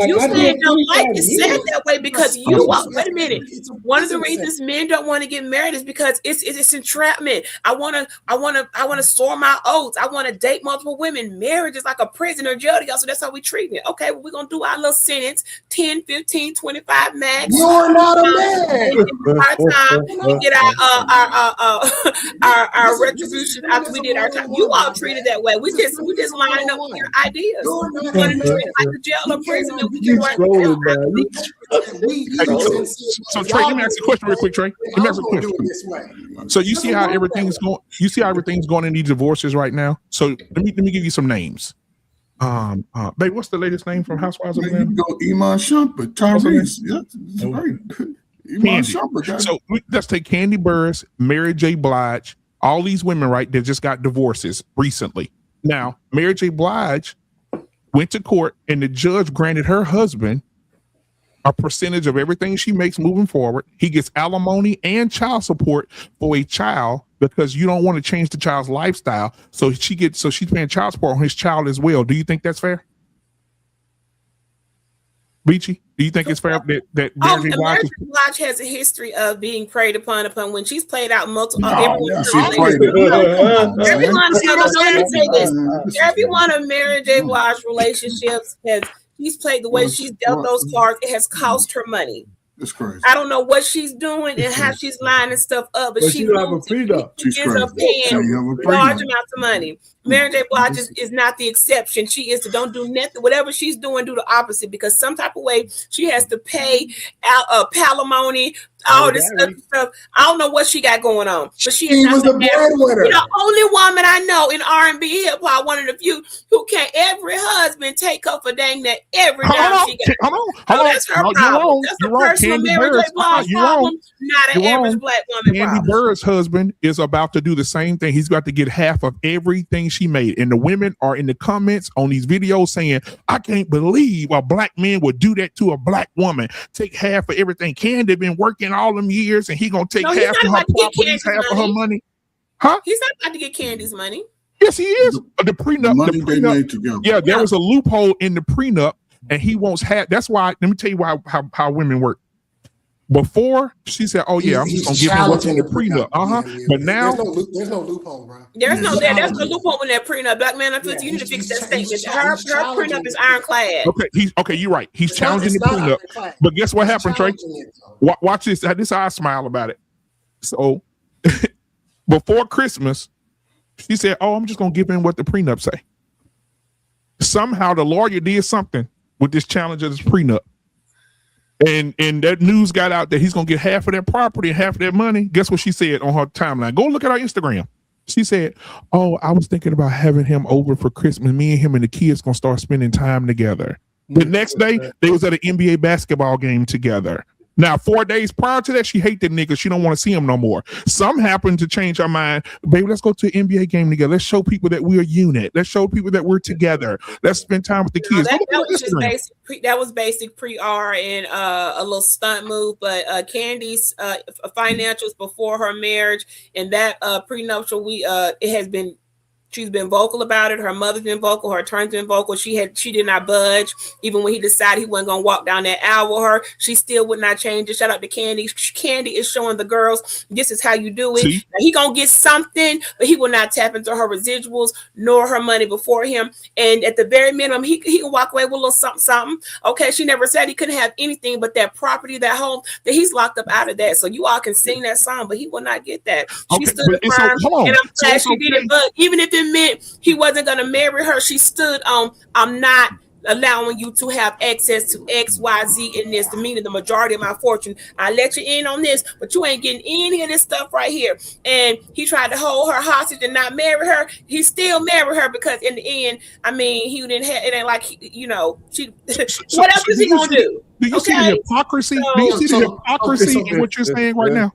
You said don't like it said that way because you are. Wait a minute. One of the reasons men don't want to get married is because it's entrapment. I want to sow my oats. I want to date multiple women. Marriage is like a prison or jail to y'all, so that's how we treat it. Okay, well, we're gonna do our little sentence, 10, 15, 25 max. You're not a man. Our time, we get our retribution after we did our time. You all treated that way. We just lining up with your ideas. We want to treat it like a jail or prison, and we just like. So Trey, let me ask you a question real quick, Trey. Let me ask you a question. So you see how everything's going? You see how everything's going in these divorces right now? So let me give you some names. Babe, what's the latest name from Housewives of Atlanta? You go Iman Shumpert, Tyrese. Yeah, right. Iman Shumpert. So let's take Candy Burris, Mary J. Blige, all these women, right? That just got divorces recently. Now, Mary J. Blige went to court, and the judge granted her husband a percentage of everything she makes moving forward. He gets alimony and child support for a child because you don't want to change the child's lifestyle. So she's paying child support on his child as well. Do you think that's fair? Beachy, do you think it's fair that Mary J. Blige has a history of being preyed upon when she's played out multiple. Every one of Mary J. Blige relationships she's played the way she's dealt those cards. It has cost her money. It's crazy. I don't know what she's doing and how she's lining stuff up, but she ends up paying large amounts of money. Mary J. Blige is not the exception. She is to don't do nothing. Whatever she's doing, do the opposite, because some type of way she has to pay palimony, all this other stuff. I don't know what she got going on, but she was the breadwinner. The only woman I know in R&B hip hop, one of the few who can't every husband take up for dang that every time she got. That's her problem. That's a personal Mary J. Blige problem, not an average black woman problem. Candy Burris' husband is about to do the same thing. He's got to get half of everything she made. And the women are in the comments on these videos saying, I can't believe a black man would do that to a black woman. Take half of everything. Candy been working all them years and he gonna take half of her properties, half of her money. Huh? He's not about to get Candy's money. Yes, he is. The prenup. The money they made together. Yeah, there was a loophole in the prenup, and he wants half. That's why. Let me tell you how women work. Before she said, "Oh yeah, I'm just gonna give him what's in the prenup." But now there's no loophole, bro. There's no loophole in that prenup. Black man, you need to fix that statement. Her prenup is ironclad. Okay, you're right. He's challenging the prenup. But guess what happened, Trey? Watch this. This is how I smile about it. So before Christmas, she said, "Oh, I'm just gonna give him what the prenup say." somehow the lawyer did something with this challenge of this prenup. And that news got out that he's gonna get half of that property and half of that money. Guess what she said on her timeline? Go look at our Instagram. She said, "Oh, I was thinking about having him over for Christmas. Me and him and the kids gonna start spending time together." The next day, they was at an NBA basketball game together. Now, 4 days prior to that, she hate that nigga. She don't want to see him no more. Some happened to change her mind. Baby, let's go to an NBA game together. Let's show people that we're a unit. Let's show people that we're together. Let's spend time with the kids. That was basic pre-R and a little stunt move. But Candy's financials before her marriage and that prenuptial, it has been. She's been vocal about it. Her mother's been vocal. Her attorney's been vocal. She did not budge. Even when he decided he wasn't going to walk down that aisle with her, she still would not change it. Shout out to Candy. Candy is showing the girls, this is how you do it. Now, he going to get something, but he will not tap into her residuals nor her money before him. And at the very minimum, he can walk away with a little something. Okay, she never said he couldn't have anything but that property, that home, that he's locked up out of that. So you all can sing that song, but he will not get that. She stood firm, and I'm glad she did it. But even if it meant he wasn't going to marry her, she stood on, I'm not allowing you to have access to X, Y, Z in this, meaning the majority of my fortune. I let you in on this, but you ain't getting any of this stuff right here. And he tried to hold her hostage and not marry her. He still married her because in the end, I mean, he didn't have, it ain't like, she, what else is he going to do? Do you see the hypocrisy? Do you see the hypocrisy in what you're saying right now?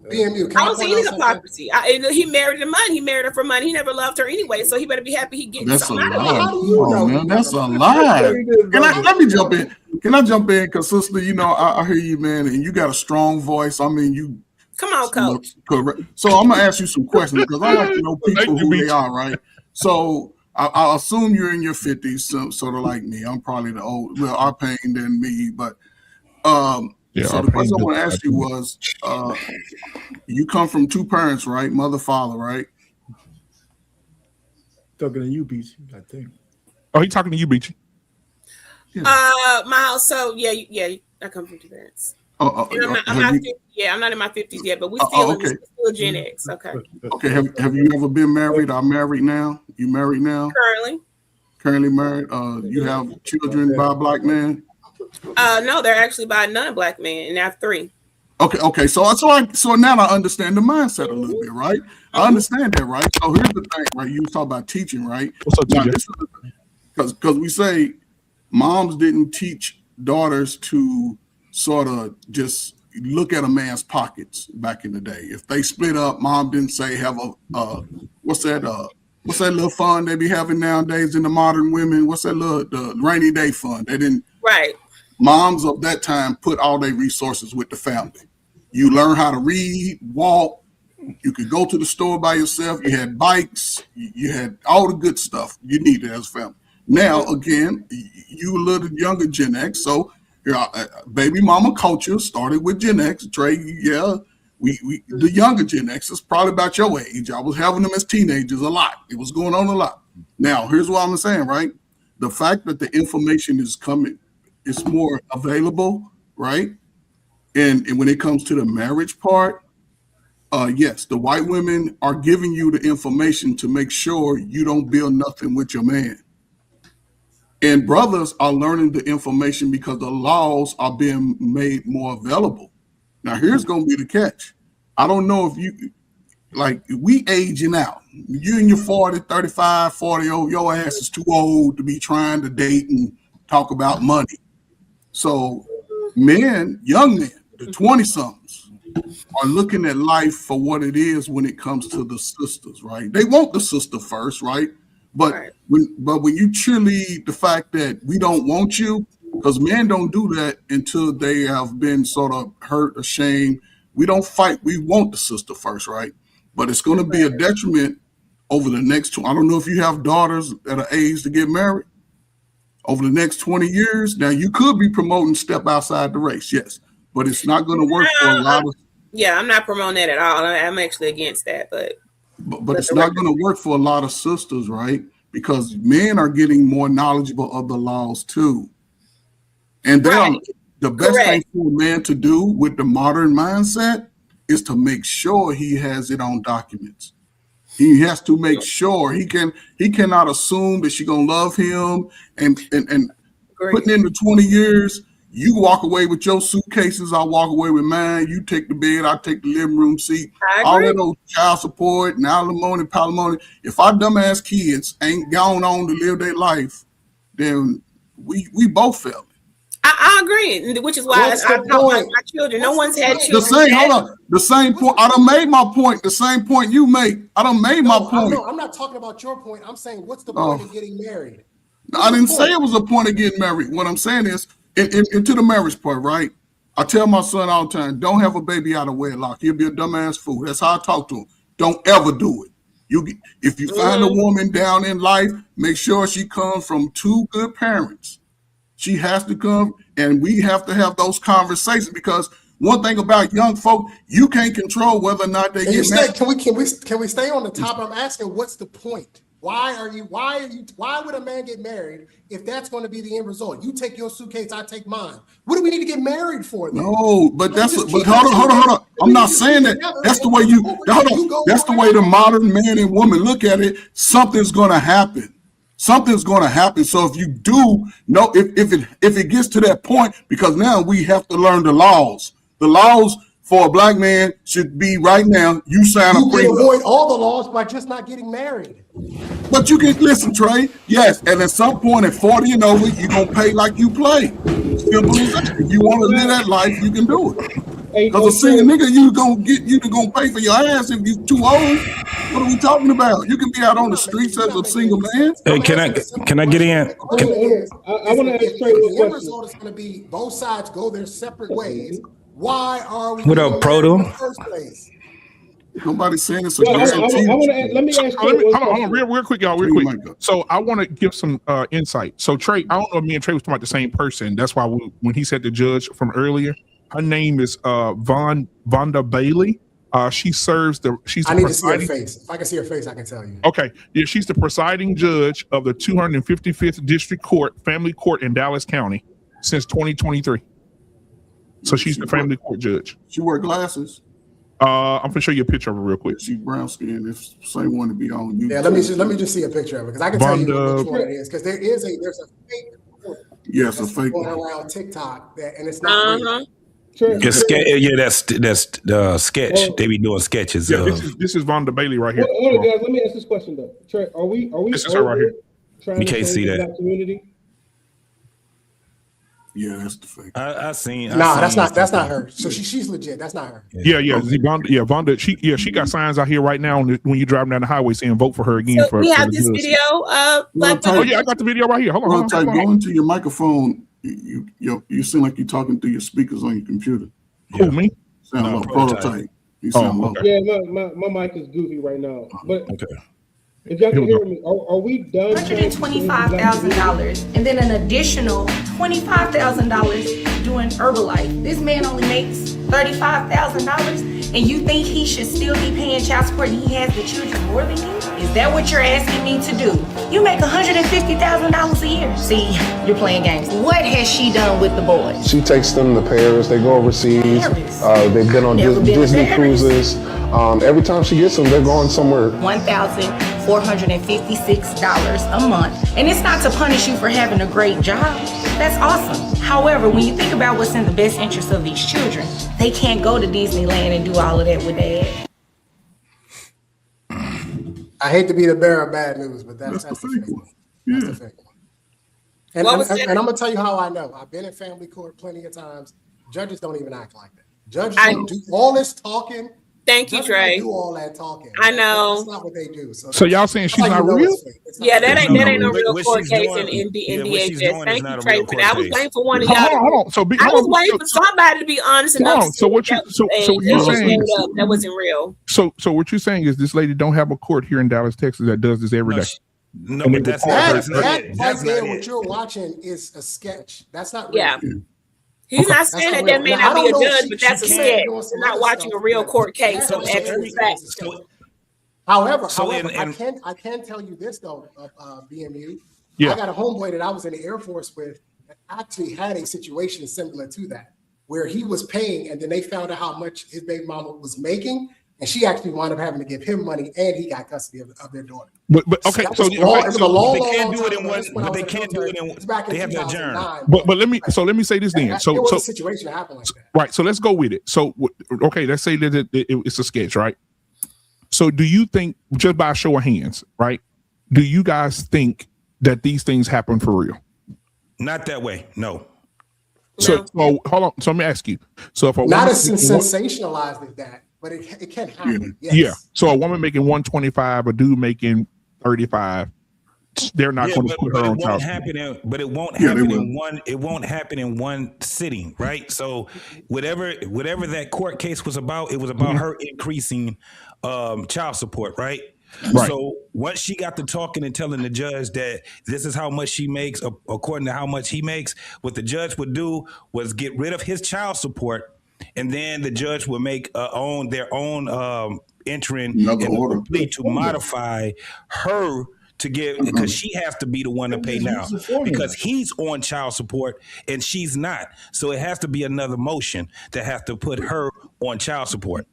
BMU, I don't see any hypocrisy. He married the money. He married her for money. He never loved her anyway, so he better be happy he getting something out of it. Oh, man, that's a lie. Let me jump in. Can I jump in? Because, sister, I hear you, man, and you got a strong voice. I mean, you. Come on, coach. Correct. So I'm going to ask you some questions because I like to know people who they are, right? So I assume you're in your 50s, sort of like me. I'm probably the old, well, Arpain than me, but so the question I want to ask you was, you come from two parents, right? Mother, father, right? Talking to you, Beachy, I think. Oh, he talking to you, Beachy. Yeah. My house. So yeah, I come from two parents. I'm not in my 50s yet, but we still still Gen X. Okay. Okay. Have you ever been married or married now? You married now? Currently married. You have children by a black man? No, they're actually by a non-black man, and I have 3. Okay. So now I understand the mindset a little bit, right? I understand that, right? So here's the thing, right? You was talking about teaching, right? What's up, TJ? Because we say moms didn't teach daughters to sort of just look at a man's pockets back in the day. If they split up, mom didn't say have a what's that little fund they be having nowadays in the modern women? What's that the rainy day fund? They didn't. Right. Moms of that time put all their resources with the family. You learn how to read, walk. You could go to the store by yourself. You had bikes. You had all the good stuff you needed as a family. Now, again, you a little younger Gen X, so baby mama culture started with Gen X. Trey, we the younger Gen X is probably about your age. I was having them as teenagers a lot. It was going on a lot. Now, here's what I'm saying, right? The fact that the information is coming, it's more available, right? And when it comes to the marriage part, yes, the white women are giving you the information to make sure you don't build nothing with your man. And brothers are learning the information because the laws are being made more available. Now, here's going to be the catch. I don't know if you, we aging out. You in your 40, 35, 40, your ass is too old to be trying to date and talk about money. So men, young men, the 20-somethings are looking at life for what it is when it comes to the sisters, right? They want the sister first, right? But when you cheerlead the fact that we don't want you, because men don't do that until they have been sort of hurt, ashamed. We don't fight. We want the sister first, right? But it's going to be a detriment over the next I don't know if you have daughters at an age to get married. Over the next 20 years, now you could be promoting step outside the race, yes, but it's not going to work for a lot of. Yeah, I'm not promoting that at all. I'm actually against that, but it's not going to work for a lot of sisters, right? Because men are getting more knowledgeable of the laws too, and the best thing for a man to do with the modern mindset is to make sure he has it on documents. He has to make sure he cannot assume that she's gonna love him and Great. putting in the 20 years. You walk away with your suitcases, I walk away with mine. You take the bed, I take the living room seat. I All agree. that old child support and alimony, palimony. If our dumbass kids ain't gone on to live their life, then we both failed. I agree, which is why What's I the talk about point? my children. No What's one's the had point? The children. same, hold on. The same point. I done made my point. The same point you make. I done made my point. I'm not talking about your point. I'm saying, what's the Oh. point of getting married? I didn't say it was a point of getting married. What I'm saying is, into the marriage part, right? I tell my son all the time, don't have a baby out of wedlock. He'll be a dumbass fool. That's how I talk to him. Don't ever do it. If you find a woman down in life, make sure she comes from two good parents. She has to come, and we have to have those conversations, because one thing about young folk, you can't control whether or not they get married. Can we stay on the top? I'm asking, what's the point? Why would a man get married if that's going to be the end result? You take your suitcase, I take mine. What do we need to get married for then? No, but Just keep hold on. I'm not just saying keep that. together. That's the way that's the way the modern man and woman look at it. Something's gonna happen. Something's gonna happen. So if you do know, if it gets to that point, because now we have to learn the laws. The laws for a black man should be right now, you sign a You can prenup. avoid all the laws by just not getting married. But you can listen, Trey. Yes, and at some point at 40 and over, you're gonna pay like you play. Simple as that. If you want to live that life, you can do it. Hey, Because a single nigga, you gonna pay for your ass if you too old. What are we talking about? You can be out on the streets as a single man. Hey, can I get in? I want to ask Trey The this end question. result is going to be both sides go their separate ways. Why are we What up, getting Proto? married in the first place? Nobody's saying it's a Well, guarantee. let me ask Hold Trey one on, question. real quick, y'all, real quick. So I want to give some insight. So Trey, I don't know if me and Trey was talking about the same person. That's why when he said the judge from earlier, her name is Vonda Bailey. She's I need to see her face. If I can see her face, I can tell you. Okay, yeah, she's the presiding judge of the 255th District Court, Family Court in Dallas County since 2023. So she's the family court judge. She wear glasses. I'm gonna show you a picture of her real quick. She brown skin. It's the same one to be on you. Yeah, let me just see a picture of it because I can tell you Vonda- which one it is. Because there's a fake court Yes, a that's fake going one. around TikTok and it's not real. Trey, That's the sketch. They be doing sketches. Yeah, this is Vonda Bailey right here. hold on, guys. Let me ask this question though. Trey, are we This is her right here. trying You to can't change see the that. black community? Yeah, that's the fake. I seen. Nah, that's not her. So she's legit. That's not her. Yeah, Vonda. She got signs out here right now when you're driving down the highway saying vote for her again. So for we for have the this judge. video of Black Well, Oh women. yeah, I got the video right here. Hold on. Well, type, go into your microphone. You seem like you're talking through your speakers on your computer. Who, me? Sound No, low. prototype. Prototype. You sound low. okay. Yeah, my mic is goofy right now. But Okay. if y'all Here can we hear me, are we done? $125,000 and then an additional $25,000 doing Herbalife. This man only makes $35,000 and you think he should still be paying child support and he has the children more than you? Is that what you're asking me to do? You make $150,000 a year. See, you're playing games. What has she done with the boys? She takes them to Paris. They go overseas. Paris. They've been on Never been to Disney Paris. cruises. Every time she gets them, they're going somewhere. $1,456 a month. And it's not to punish you for having a great job. That's awesome. However, when you think about what's in the best interest of these children, they can't go to Disneyland and do all of that with dad. I hate to be the bearer of bad news, but that's That's the fake one. That's Yeah. the fake one. And, What was and, that? and I'm gonna tell you how I know. I've been in family court plenty of times. Judges don't even act like that. Judges I- don't do all this talking. Thank you, Judges don't Trey. do all that talking. I know. That's not what they do. So y'all saying she's that's how not you know real? it's fake. It's not Yeah, fake. that ain't no What- real what court she's case doing- in yeah, what she's DHS. doing is Thank not you, a Trey, real for that. I court was case. waiting for one of Hold y'all. on, hold on. So I was waiting for somebody to be honest Hold enough. on. So what you- so you're saying- that wasn't real. So what you're saying is this lady don't have a court here in Dallas, Texas that does this every day. No, but that's That, not that it. right That's there, not what it. you're watching is a sketch. That's not real. Yeah. He's not saying that that may Now, not I be a don't know, judge, but that's a she sketch. can't do We're some not other watching stuff, a real but court case that of is actual every- facts. However, So I in- can tell you this though, BMU. Yeah. I got a homeboy that I was in the Air Force with that actually had a situation similar to that, where he was paying and then they found out how much his baby mama was making. and she actually wound up having to give him money, and he got custody of their daughter. But okay, That so was long- it was a long, they long, can't long do it time in ago. one. That's when I But was they in the can't do it military. in. It's back in They have to adjourn. 2009. but let me say this then. There So was a situation that happened like that. right, so let's go with it. So okay, let's say that it's a sketch, right? So do you think, just by a show of hands, right? Do you guys think that these things happen for real? Not that way. No. So hold on. So let me ask you. So if a Not woman as sensationalized as that, but it can happen. Yes. yeah, so a woman making 125, a dude making 35, they're not Yeah, going to but, put but her it on won't top. happen in, but it won't Yeah, they happen will. in one. It won't happen in one sitting, right? So whatever that court case was about, it was about her increasing child support, right? Right. So once she got to talking and telling the judge that this is how much she makes according to how much he makes, what the judge would do was get rid of his child support, and then the judge would make their own entering Another in the order. plea to modify her to give, because she has to be the one to pay now because he's on child support and she's not. So it has to be another motion that has to put her on child support.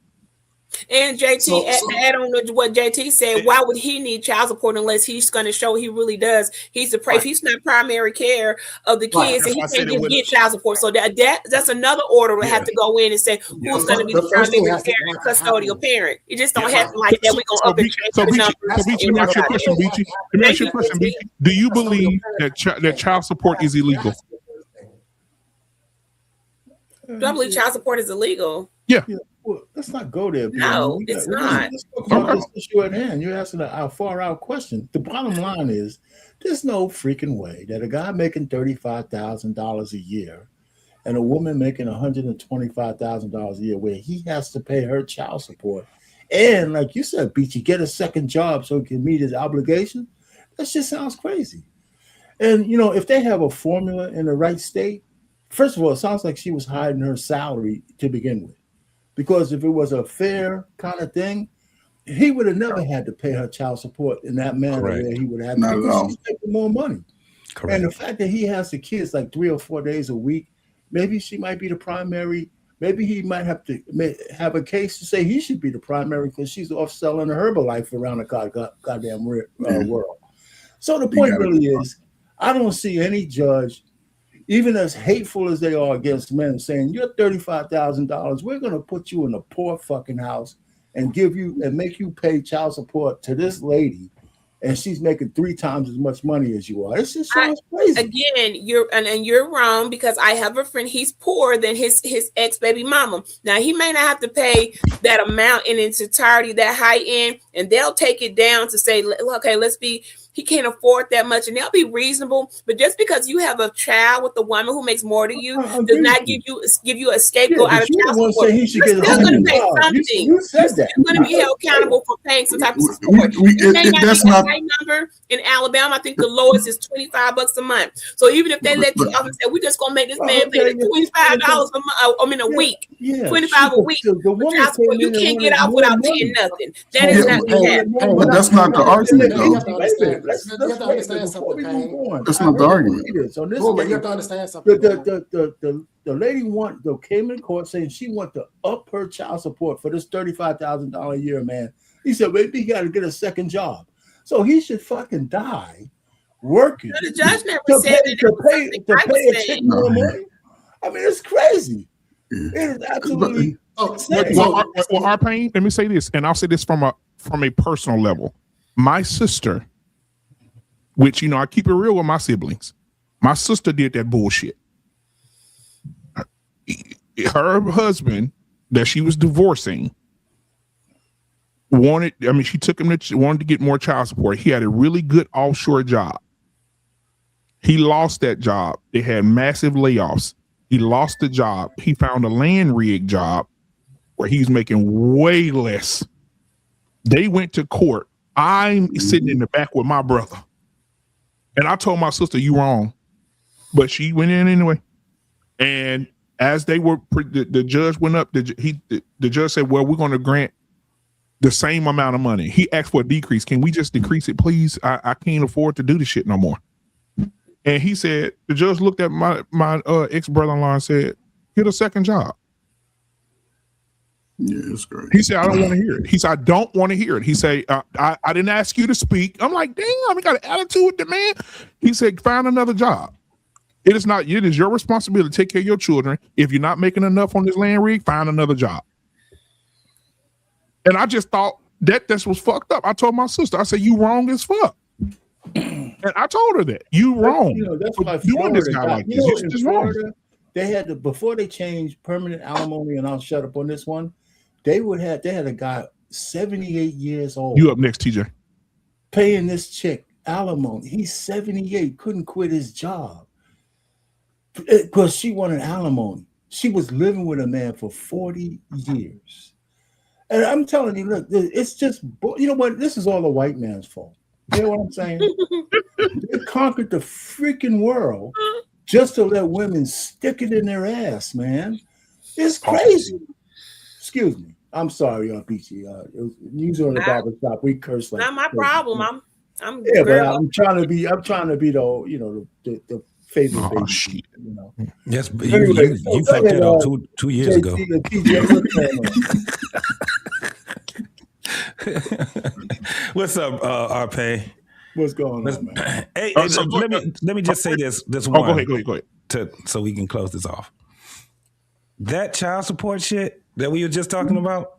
And JT, to add on to what JT said, why would he need child support unless he's going to show he really does? He's he's not primary care of the kids, and he can't just get child support. So that's another order to have to go in and say who's going to be the primary care and custodial parent. It just don't happen like that. We're going to up and change the numbers. So Beachy, let me ask you a question, Beachy. Let me ask you a question, Beachy. Do you believe that child support is illegal? Do I believe child support is illegal? Yeah. Well, let's not go there. No, it's not. Let's talk about this issue at hand. You're asking a far out question. The bottom line is there's no freaking way that a guy making $35,000 a year and a woman making $125,000 a year, where he has to pay her child support, and like you said, Beachy, get a second job so he can meet his obligation. That just sounds crazy. And if they have a formula in the right state, first of all, it sounds like she was hiding her salary to begin with. Because if it was a fair kind of thing, he would have never had to pay her child support in that manner. Where he would have Not at all. She's making more money. Correct. And the fact that he has the kids like 3 or 4 days a week, maybe she might be the primary. Maybe he might have to have a case to say he should be the primary because she's off selling the Herbalife around the goddamn world. So the point really is, I don't see any judge, even as hateful as they are against men, saying you're $35,000, we're going to put you in a poor fucking house and make you pay child support to this lady, and she's making 3 times as much money as you are. It's just sounds crazy. Again, you're wrong, because I have a friend. He's poorer than his ex baby mama. Now he may not have to pay that amount in its entirety, that high end, and they'll take it down to say, okay, he can't afford that much, and they'll be reasonable. But just because you have a child with a woman who makes more than you does not give you a scapegoat out of child support. You're still going to pay something. You're going to be held accountable for paying some type of support. It may not be a high number in Alabama. I think the lowest is $25 a month. So even if they let you off and say, we're just going to make this man pay $25 a week, $25 a week, you can't get off without paying nothing. That is not going to happen. But that's not the argument, though. You have to understand something, Payne. That's not the argument. So you have to understand something. The lady came in court saying she wanted to up her child support for this $35,000 a year man. He said, maybe he got to get a second job. So he should fucking die working. The judge never said to pay a chick more money. I mean, it's crazy. It is absolutely. Our Pain. Let me say this, and I'll say this from a personal level. My sister, which I keep it real with my siblings, my sister did that bullshit. Her husband that she was divorcing wanted to get more child support. He had a really good offshore job. He lost that job. They had massive layoffs. He lost the job. He found a land rig job where he's making way less. They went to court. I'm sitting in the back with my brother. And I told my sister, you wrong. But she went in anyway. And as they were, the judge went up, the judge said, well, we're going to grant the same amount of money. He asked for a decrease. Can we just decrease it, please? I can't afford to do this shit no more. And he said, the judge looked at my ex-brother-in-law and said, get a second job. Yeah, it's great. He said, I don't want to hear it. He said, I don't want to hear it. He said, I didn't ask you to speak. I'm like, damn, I got an attitude with the man. He said, find another job. It is your responsibility to take care of your children. If you're not making enough on this land rig, find another job. And I just thought that was fucked up. I told my sister, I said, you wrong as fuck. And I told her that you wrong. That's for why doing this guy like this. You're just wrong. They had to, before they changed permanent alimony, and I'll shut up on this one. They had a guy 78 years old. You up next, TJ? Paying this chick alimony. He's 78, couldn't quit his job because she wanted alimony. She was living with a man for 40 years. And I'm telling you, look, it's just, you know what? This is all the white man's fault. You know what I'm saying? They conquered the freaking world just to let women stick it in their ass, man. It's crazy. Excuse me. I'm sorry, BT. Usually in the barber shop, we curse like. Not my problem. I'm yeah, but I'm trying to be the favorite baby. Shit. You know. Yes, but Anyway, you fucked that up two years ago. What's up, RP? What's going on, man? Hey, let me just say this one. Go ahead. So we can close this off. That child support shit that we were just talking about,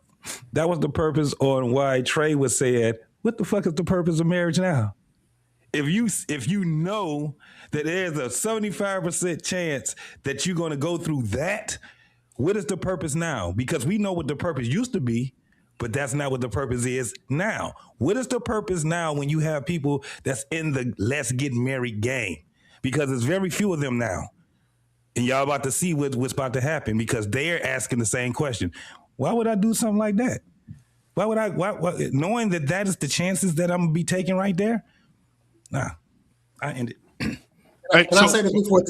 that was the purpose on why Trey was saying, what the fuck is the purpose of marriage now? If you know that there's a 75% chance that you're going to go through that, what is the purpose now? Because we know what the purpose used to be, but that's not what the purpose is now. What is the purpose now when you have people that's in the let's get married game? Because there's very few of them now. And y'all about to see what's about to happen because they're asking the same question. Why would I do something like that? Why would I, knowing that is the chances that I'm going to be taking right there? Nah, I end it. Can I say this before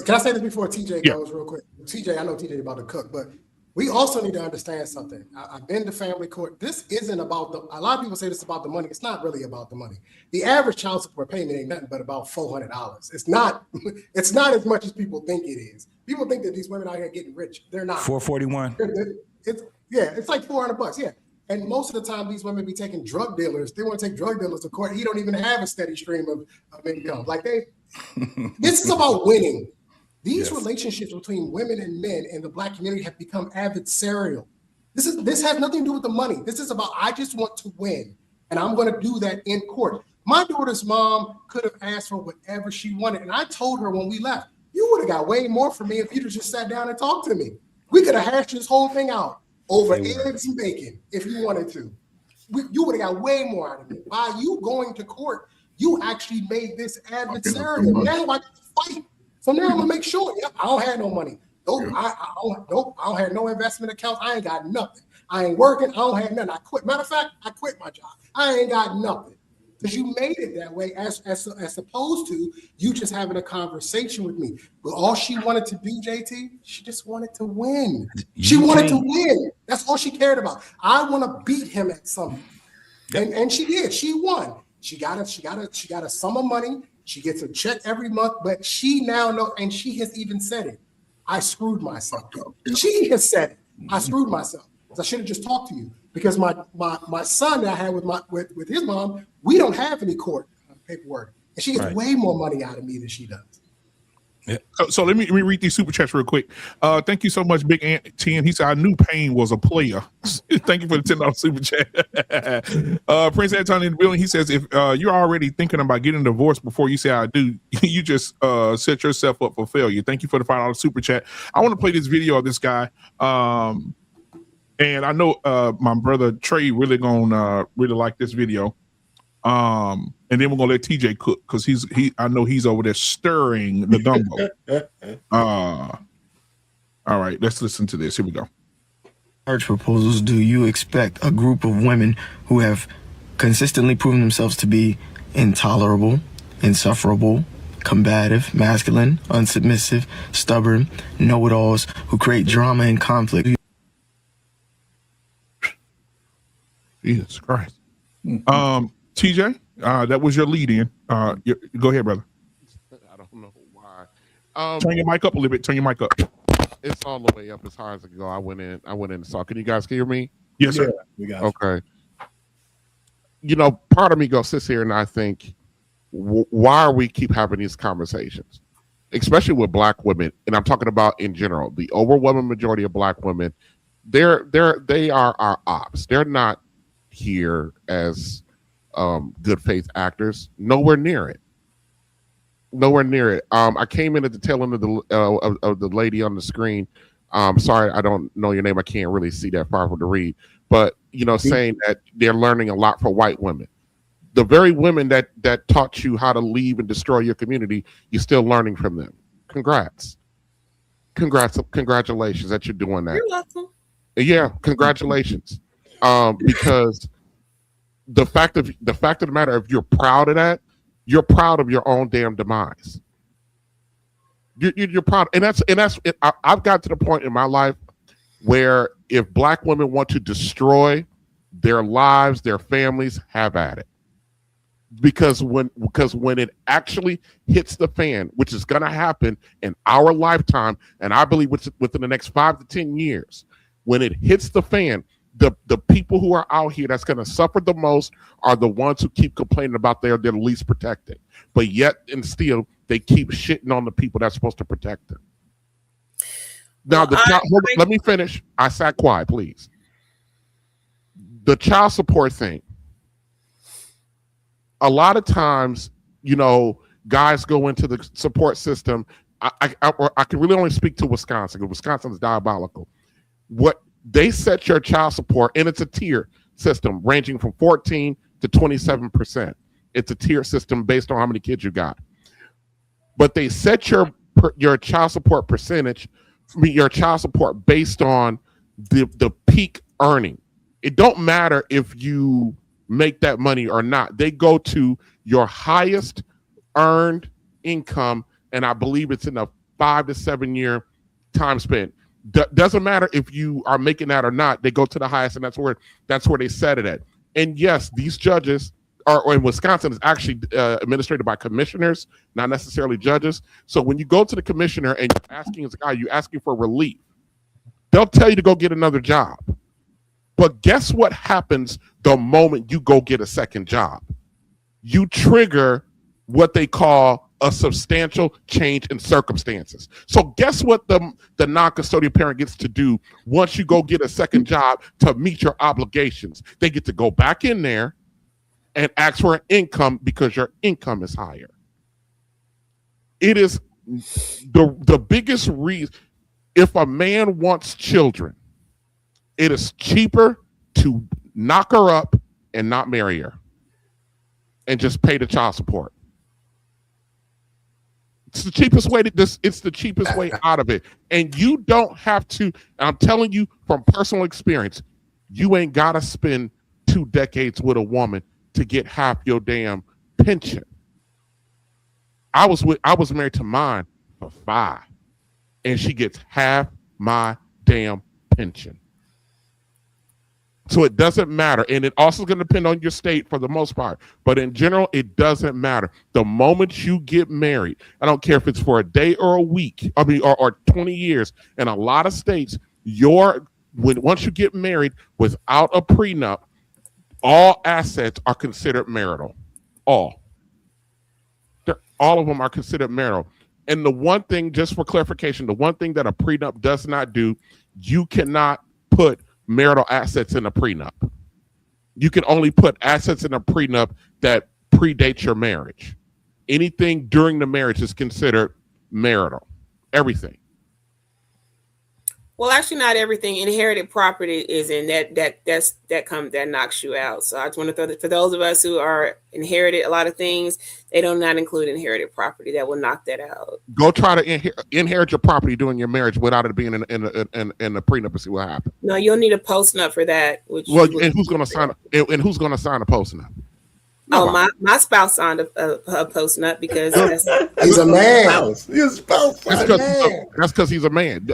TJ goes real quick? TJ, I know TJ about to cook, but we also need to understand something. I've been to family court. This isn't about a lot of people say this is about the money. It's not really about the money. The average child support payment ain't nothing but about $400. It's not as much as people think it is. People think that these women out here getting rich. They're not. $441. It's like $400. Yeah. And most of the time, these women be taking drug dealers. They want to take drug dealers to court. He don't even have a steady stream of income. Like this is about winning. These relationships between women and men in the Black community have become adversarial. This has nothing to do with the money. This is about, I just want to win. And I'm going to do that in court. My daughter's mom could have asked for whatever she wanted. And I told her when we left, you would have got way more from me if you'd have just sat down and talked to me. We could have hashed this whole thing out over eggs and bacon if you wanted to. You would have got way more out of me. By you going to court, you actually made this adversarial. Now I can fight. So now I'm gonna make sure. Yep, I don't have no money. Nope, I don't have no investment accounts. I ain't got nothing. I ain't working. I don't have nothing. I quit. Matter of fact, I quit my job. I ain't got nothing. Because you made it that way as opposed to you just having a conversation with me. But all she wanted to do, JT, she just wanted to win. She wanted to win. That's all she cared about. I want to beat him at something. And she did. She won. She got a sum of money. She gets a check every month, but she now knows, and she has even said it. I screwed myself. She has said it. I screwed myself. I should have just talked to you because my son that I had with his mom, we don't have any court paperwork, and she gets way more money out of me than she does. Yeah. So let me read these super chats real quick. Thank you so much, Big Ant 10. He said, I knew Payne was a player. Thank you for the $10 super chat. Prince Antonio in the building, he says, if you're already thinking about getting divorced before you say I do, you just set yourself up for failure. Thank you for the $5 super chat. I want to play this video of this guy. And I know my brother Trey really gonna really like this video. And then we're gonna let TJ cook because I know he's over there stirring the gumbo. All right, let's listen to this. Here we go. Marriage proposals, do you expect a group of women who have consistently proven themselves to be intolerable, insufferable, combative, masculine, unsubmissive, stubborn, know-it-alls, who create drama and conflict? Jesus Christ. TJ, that was your lead in. Go ahead, brother. I don't know why. Turn your mic up a little bit. Turn your mic up. It's all the way up as high as it can go. I went in and saw. Can you guys hear me? Yes, sir. Yeah, we got you. Okay. You know, part of me goes sits here and I think, why are we keep having these conversations, especially with Black women? And I'm talking about in general, the overwhelming majority of Black women, they are our ops. They're not here as good faith actors. Nowhere near it. Nowhere near it. I came in at the tail end of the lady on the screen. Sorry, I don't know your name. I can't really see that far from the read. But you know, saying that they're learning a lot for white women. The very women that taught you how to leave and destroy your community, you're still learning from them. Congratulations that you're doing that. You're welcome. Yeah, congratulations. Because the fact of the matter, if you're proud of that, you're proud of your own damn demise. You're proud, and that's it. I've got to the point in my life where if Black women want to destroy their lives, their families, have at it. Because when it actually hits the fan, which is going to happen in our lifetime, and I believe within the next 5 to 10 years, when it hits the fan, the people who are out here that's going to suffer the most are the ones who keep complaining about they're least protected, but yet and still they keep shitting on the people that's supposed to protect them. Now, let me finish. I sat quiet, please. The child support thing. A lot of times, you know, guys go into the support system. I can really only speak to Wisconsin, because Wisconsin's diabolical. What they set your child support, and it's a tier system ranging from 14 to 27%. It's a tier system based on how many kids you got. But they set your child support percentage, your child support based on the peak earning. It don't matter if you make that money or not. They go to your highest earned income, and I believe it's in a 5 to 7 year time span. Doesn't matter if you are making that or not. They go to the highest, and that's where they set it at. And yes, these judges are in Wisconsin is actually administrated by commissioners, not necessarily judges. So when you go to the commissioner and you're asking as a guy, you're asking for relief, they'll tell you to go get another job. But guess what happens the moment you go get a second job? You trigger what they call a substantial change in circumstances. So guess what the non-custodial parent gets to do once you go get a second job to meet your obligations? They get to go back in there and ask for an income because your income is higher. It is the biggest reason. If a man wants children, it is cheaper to knock her up and not marry her and just pay the child support. It's the cheapest way it's the cheapest way out of it. And you don't have to, I'm telling you from personal experience, you ain't got to spend 2 decades with a woman to get half your damn pension. I was married to mine for 5, and she gets half my damn pension. So it doesn't matter. And it also is going to depend on your state for the most part. But in general, it doesn't matter. The moment you get married, I don't care if it's for a day or a week, or 20 years. In a lot of states, once you get married without a prenup, all assets are considered marital. All of them are considered marital. And the one thing, just for clarification, the one thing that a prenup does not do, you cannot put marital assets in a prenup. You can only put assets in a prenup that predate your marriage. Anything during the marriage is considered marital. Everything. Well, actually, not everything. Inherited property is in that knocks you out. So I just want to throw that for those of us who are inherited a lot of things, they do not include inherited property. That will knock that out. Go try to inherit your property during your marriage without it being in a prenup and see what happens. No, you'll need a postnup for that. And who's going to sign? And who's going to sign a postnup? Oh, my spouse signed a postnup because he's a man. That's because he's a man.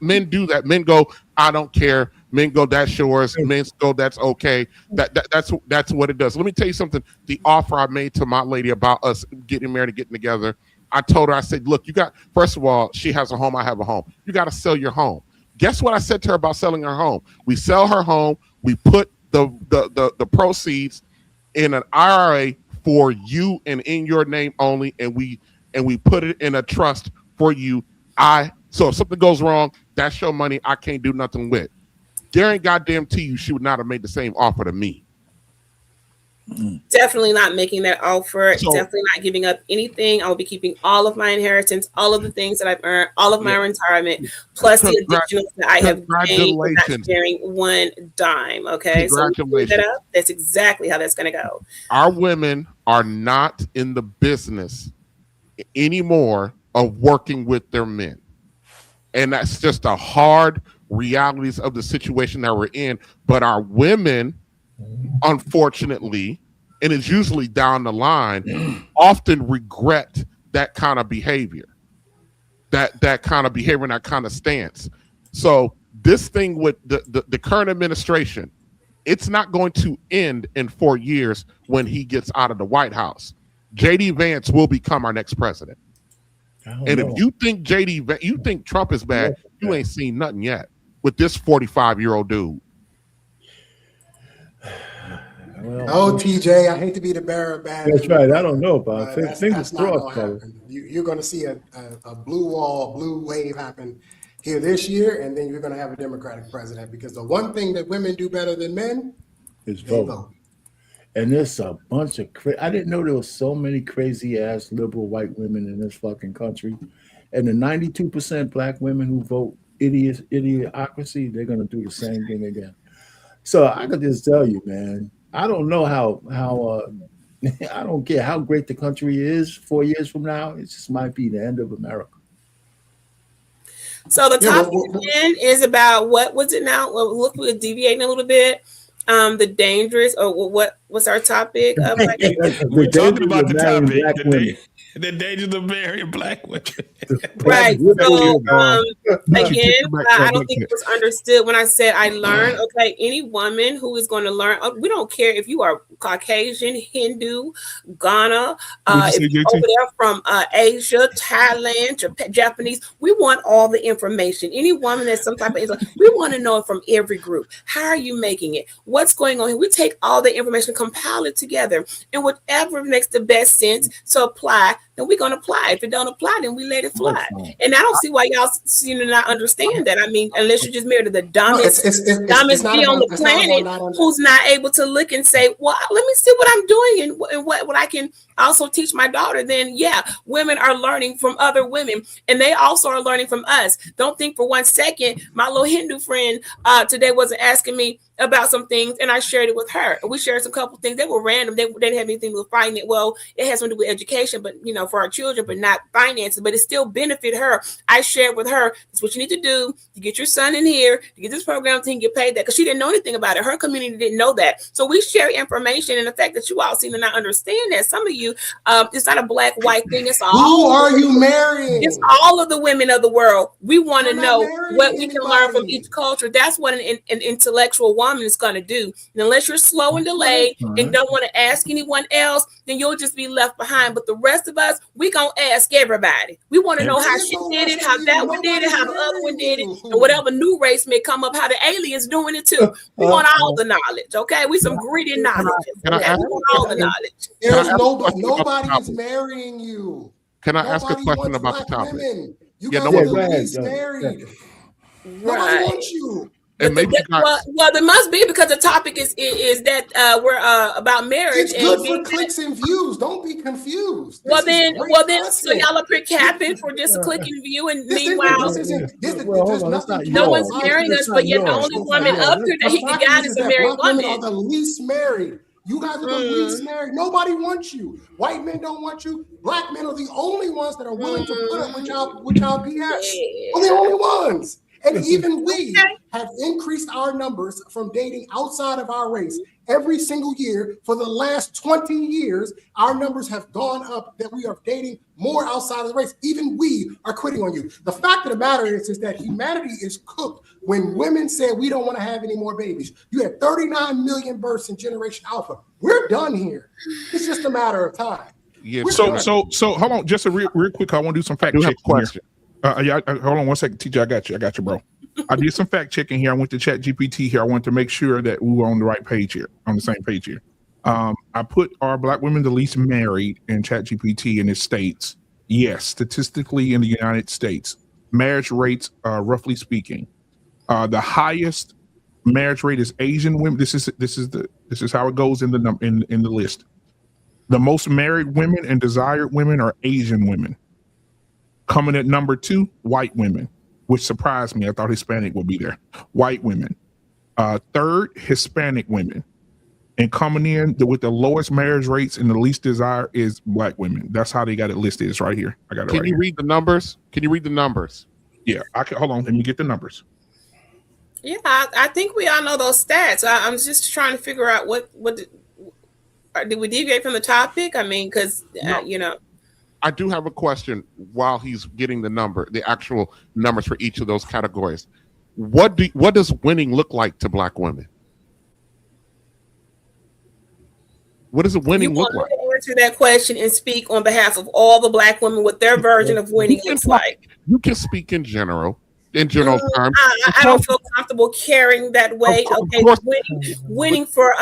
Men do that. Men go, I don't care. Men go, that's yours. Men go, that's okay. That's what it does. Let me tell you something. The offer I made to my lady about us getting married and getting together, I told her, I said, look, first of all, she has a home, I have a home. You got to sell your home. Guess what I said to her about selling her home? We sell her home. We put the proceeds in an IRA for you and in your name only, and we put it in a trust for you. So if something goes wrong, that's your money. I can't do nothing with. Guarantee goddamn to you, she would not have made the same offer to me. Definitely not making that offer. Definitely not giving up anything. I will be keeping all of my inheritance, all of the things that I've earned, all of my retirement, plus the additional that I have gained without sharing one dime. Okay, so that's exactly how that's going to go. Our women are not in the business anymore of working with their men, and that's just the hard realities of the situation that we're in. But our women, unfortunately, and it's usually down the line, often regret that kind of behavior, that kind of behavior and that kind of stance. So this thing with the current administration, it's not going to end in 4 years when he gets out of the White House. J.D. Vance will become our next president. And if you think you think Trump is bad, you ain't seen nothing yet with this 45-year-old dude. Oh, TJ, I hate to be the bearer of bad news. That's right. I don't know about it. Fingers That's not crossed, gonna happen. You're going to see a blue wave happen here this year, and then you're going to have a Democratic president, because the one thing that women do better than men is vote. And there's a bunch of I didn't know there was so many crazy ass liberal white women in this fucking country, and the 92% black women who vote idiocracy, they're going to do the same thing again. So I could just tell you, man, I don't know how I don't care how great the country is 4 years from now. It just might be the end of America. So the topic again is about, what was it now? Well, look, we're deviating a little bit. The dangerous, or what's our topic? We're talking about the topic, the dangers of marrying black women. Right. So again, I don't think it was understood when I said I learned. Okay, any woman who is going to learn, we don't care if you are Caucasian, Hindu, Ghana, if you're over there from Asia, Thailand, Japanese, we want all the information. Any woman that's some type of, we want to know it from every group. How are you making it? What's going on here? We take all the information, compile it together, and whatever makes the best sense to apply, then we're going to apply. If it don't apply, then we let it fly. And I don't see why y'all seem to not understand that. I mean, unless you're just married to the dumbest, dumbest bee on the planet who's not able to look and say, well, let me see what I'm doing and what I can also teach my daughter. Then yeah, women are learning from other women, and they also are learning from us. Don't think for 1 second my little Hindu friend today wasn't asking me about some things, and I shared it with her. And we shared some couple things. They were random. They didn't have anything with finance. Well, it has something to do with education, but for our children, but not finances. But it still benefit her. I shared with her, that's what you need to do to get your son in here, to get this program to get paid that, because she didn't know anything about it. Her community didn't know that. So we share information, and the fact that you all seem to not understand that. Some of you, it's not a black white thing. It's all. Who are you marrying? It's all of the women of the world. We want to know what we can learn from each culture. That's what an intellectual woman is going to do. And unless you're slow and delayed and don't want to ask anyone else, then you'll just be left behind. But the rest of us, we gonna ask everybody. We want to know how she did it, how that one did it, how the other one did it, and whatever new race may come up, how the aliens doing it too. We want all the knowledge. Okay, we some greedy knowledge. Okay? We want all the knowledge. There's nobody is marrying you. Can I ask a question about the topic? You guys are the least married. Nobody wants you. And maybe well, there must be, because the topic is that we're about marriage. It's good for clicks and views. Don't be confused. Well then, so y'all are capping for just a click and view, and meanwhile, no one's marrying us, but yet the only woman up here that he can guide is a married woman. Women are the least married. You guys are the least married. Nobody wants you. White men don't want you. Black men are the only ones that are willing to put up with y'all BS. We're the only ones. And even we have increased our numbers from dating outside of our race every single year for the last 20 years. Our numbers have gone up, that we are dating more outside of the race. Even we are quitting on you. The fact of the matter is that humanity is cooked when women said we don't want to have any more babies. You had 39 million births in Generation Alpha. We're done here. It's just a matter of time. Yeah. So hold on, just a real quick. I want to do some fact checking. Question. Hold on one second, TJ. I got you, bro. I did some fact checking here. I went to Chat GPT here. I want to make sure that we were on the right page here, on the same page here. I put, are Black women the least married in Chat GPT, and it states, yes, statistically in the United States, marriage rates, roughly speaking, the highest marriage rate is Asian women. This is how it goes in the list. The most married women and desired women are Asian women. Coming at number 2, white women, which surprised me. I thought Hispanic would be there. White women. Third, Hispanic women. And coming in with the lowest marriage rates and the least desire is Black women. That's how they got it listed. It's right here. I got it right here. Can you read the numbers? Can you read the numbers? Yeah, I can. Hold on. Let me get the numbers. Yeah, I think we all know those stats. I'm just trying to figure out what did we deviate from the topic? I mean, because you know. I do have a question while he's getting the actual numbers for each of those categories. What does winning look like to Black women? What does winning look like? To answer that question and speak on behalf of all the Black women what their version of winning looks like. You can speak in general terms. I don't feel comfortable carrying that way. Okay, winning for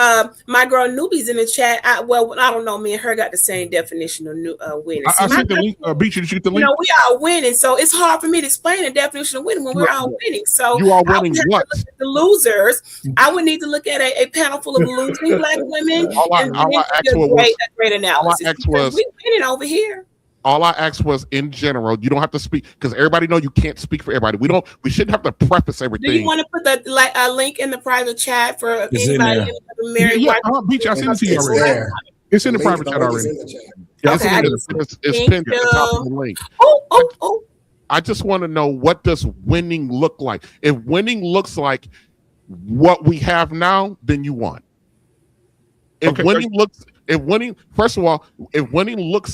my girl Newbie's in the chat. I don't know. Me and her got the same definition of winning. I sent the link. Beat you to shoot the link. You know, we are winning, so it's hard for me to explain the definition of winning when we're all winning. So you are winning what? The losers. I would need to look at a panel full of losing Black women. All I asked was great analysis. We're winning over here. All I asked was in general. You don't have to speak because everybody know you can't speak for everybody. We shouldn't have to preface everything. Do you want to put the link in the private chat for anybody married? Yeah, Beach, I sent it to you already. It's in the private chat already. It's pinned at the top of the link. Oh. I just want to know, what does winning look like? If winning looks like what we have now, then you won. If winning looks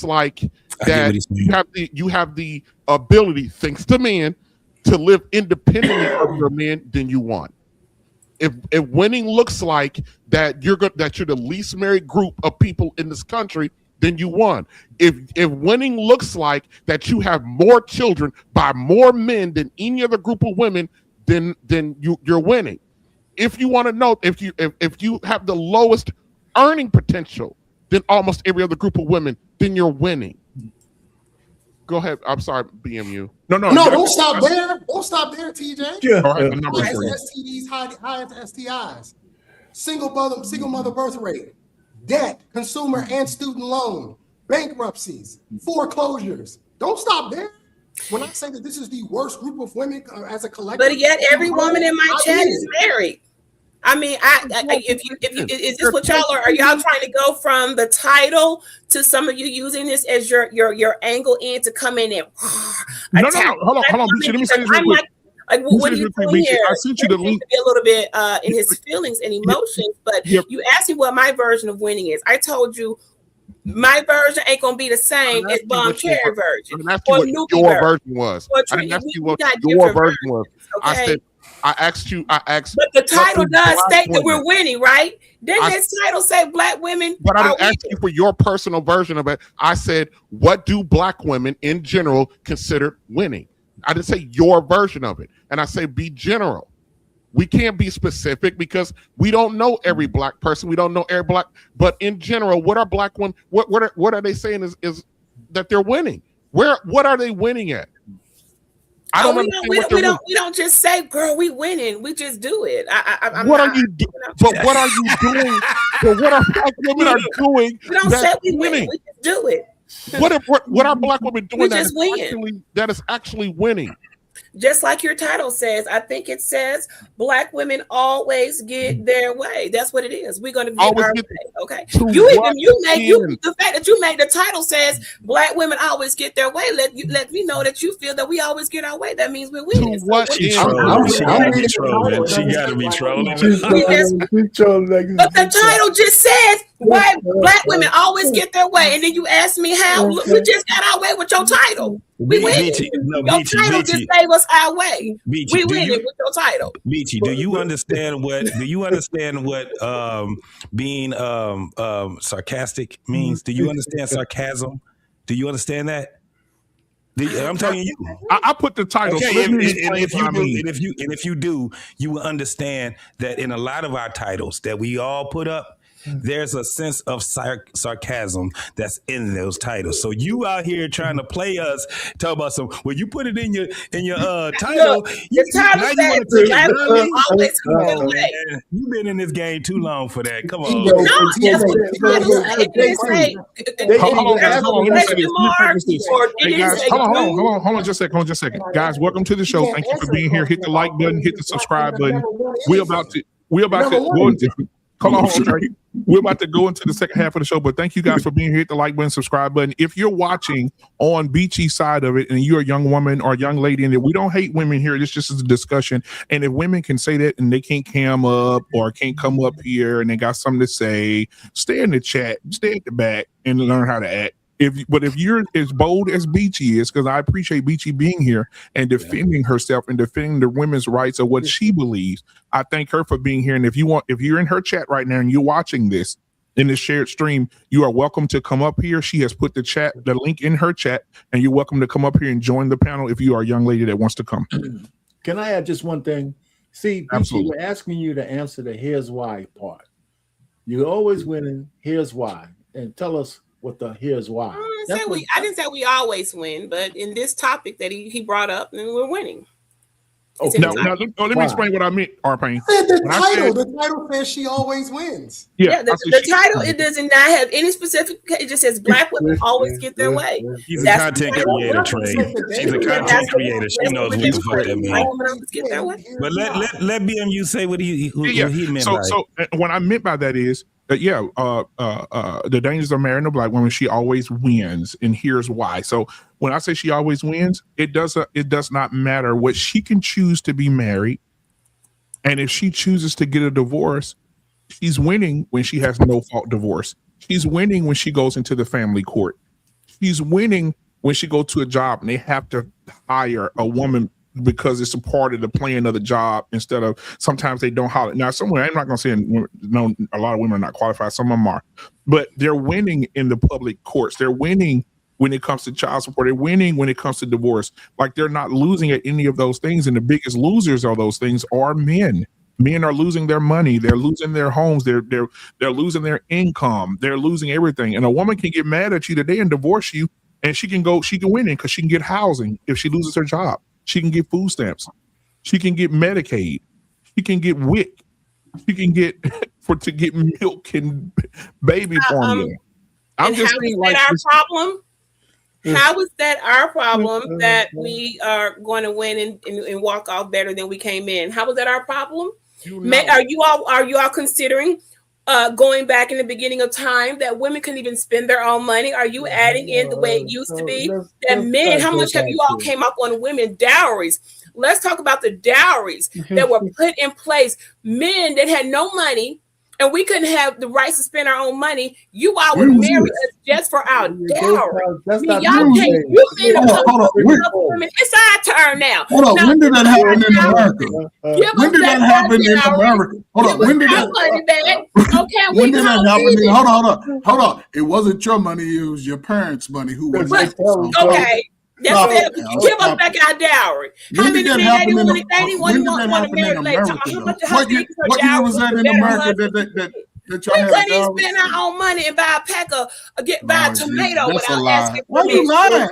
like that you have the ability, thanks to men, to live independently of your men, then you won. If winning looks like that you're the least married group of people in this country, then you won. If winning looks like that you have more children by more men than any other group of women, then you're winning. If you want to know, if you have the lowest earning potential than almost every other group of women, then you're winning. Go ahead. I'm sorry, BMU. No, don't stop there. Don't stop there, TJ. Yeah. High STDs, high STIs, single mother birth rate, debt, consumer and student loan, bankruptcies, foreclosures. Don't stop there. When I say that this is the worst group of women as a collective, but yet every woman in my chat is married. I mean, is this what y'all are y'all trying to go from the title to some of you using this as your angle in to come in and no, hold on, Beach, let me say this real quick. Like, what are you doing here? I sent you the link. To be a little bit in his feelings and emotions, but you asked me what my version of winning is. I told you my version ain't gonna be the same as Bomb Cherry version. I didn't ask you what your version was. I didn't ask you what your version was. Okay? I asked. But the title does state that we're winning, right? Didn't this title say Black women? But I didn't ask you for your personal version of it. I said, what do Black women in general consider winning? I didn't say your version of it. And I say be general. We can't be specific because we don't know every Black person. We don't know every Black. But in general, what are Black women? What are they saying is that they're winning? What are they winning at? I don't understand. We don't just say, "Girl, we winning." We just do it. What are you doing? But what are you doing? But what are Black women are doing? We don't say we winning. We just do it. What are Black women doing that is actually winning? Just like your title says, I think it says Black women always get their way. That's what it is. We're going to get our way. Okay. The fact that you made the title says Black women always get their way. Let me know that you feel that we always get our way. That means we're winning. She gotta be trolling. She gotta be trolling. But the title just says why Black women always get their way, and then you ask me how. We just got our way with your title. We win. Your title just gave us our way. We win it with your title. Beachy, do you understand what being sarcastic means? Do you understand sarcasm? Do you understand that? I'm telling you. I put the title. Okay, So let and me explain if what you I do, mean. and if you do, you will understand that in a lot of our titles that we all put up, there's a sense of sarcasm that's in those titles. So you out here trying to play us, talk about some. Well, you put it in your title. Look, the title now you says want to take black it women early. always come Come their on, way. man. You've been in this game too long for that. Come on. No, that's what the title said. It didn't say Hold on, guys. Hold on. Let me say this. Let me say this. or it Hey, didn't guys, say hold on just a second. Guys, welcome to the show. Thank you for being here. Hit the like button, hit the subscribe button. We're about to go into, hold on, Trey. We're about to go into the second half of the show, but thank you guys for being here. Hit the like button, subscribe button. If you're watching on Beachy side of it and you're a young woman or a young lady, and we don't hate women here, this just is a discussion. And if women can say that and they can't cam up or can't come up here and they got something to say, stay in the chat, stay at the back and learn how to act. But if you're as bold as Beachy is, because I appreciate Beachy being here and defending herself and defending the women's rights of what she believes, I thank her for being here. And if you're in her chat right now and you're watching this in the shared stream, you are welcome to come up here. She has put the link in her chat, and you're welcome to come up here and join the panel if you are a young lady that wants to come. Can I add just one thing? See, Beachy, Absolutely. we're asking you to answer the here's why part. You're always winning. Here's why. And tell us what the here's why. I didn't say we always win, but in this topic that he brought up, then we're winning. Okay. Now, let me explain what I meant, R-Pain. The title says she always wins. Yeah, the title, it does not have any specific, it just says black women always get their way. She's a content creator, Trey. She's a content creator. She knows what the fuck that means. Get their way. But let BMU say what he meant by it. So what I meant by that is that the dangers of marrying a black woman, she always wins, and here's why. So when I say she always wins, it does not matter what she can choose to be married, and if she chooses to get a divorce, she's winning when she has no fault divorce. She's winning when she goes into the family court. She's winning when she goes to a job and they have to hire a woman because it's a part of the plan of the job instead of sometimes they don't holler. Now, somewhere, I'm not going to say no, a lot of women are not qualified. Some of them are, but they're winning in the public courts. They're winning when it comes to child support. They're winning when it comes to divorce. Like, they're not losing at any of those things. And the biggest losers of those things are men. Men are losing their money. They're losing their homes. They're losing their income. They're losing everything. And a woman can get mad at you today and divorce you, and she can win it because she can get housing if she loses her job. She can get food stamps. She can get Medicaid. She can get WIC. She can get to get milk and baby formula. I'm just saying, like, our problem. How is that our problem that we are going to win and walk off better than we came in? How is that our problem? Are you all considering going back in the beginning of time that women couldn't even spend their own money? Are you adding in the way it used to be that men? How much have you all came up on women dowries? Let's talk about the dowries that were put in place. Men that had no money and we couldn't have the rights to spend our own money. You all would marry us just for our dowry. Y'all can't. It's our turn now. Hold on. When did that happen in America? When did that happen in America? Hold on. When did that? Okay. When did that happen? Hold on. It wasn't your money. It was your parents' money. Who was it? Okay. Give us back our dowry. How many men that you want to marry later? What year was that in America that we couldn't even spend our own money and buy a pack of buy a tomato without asking for me. It's our turn.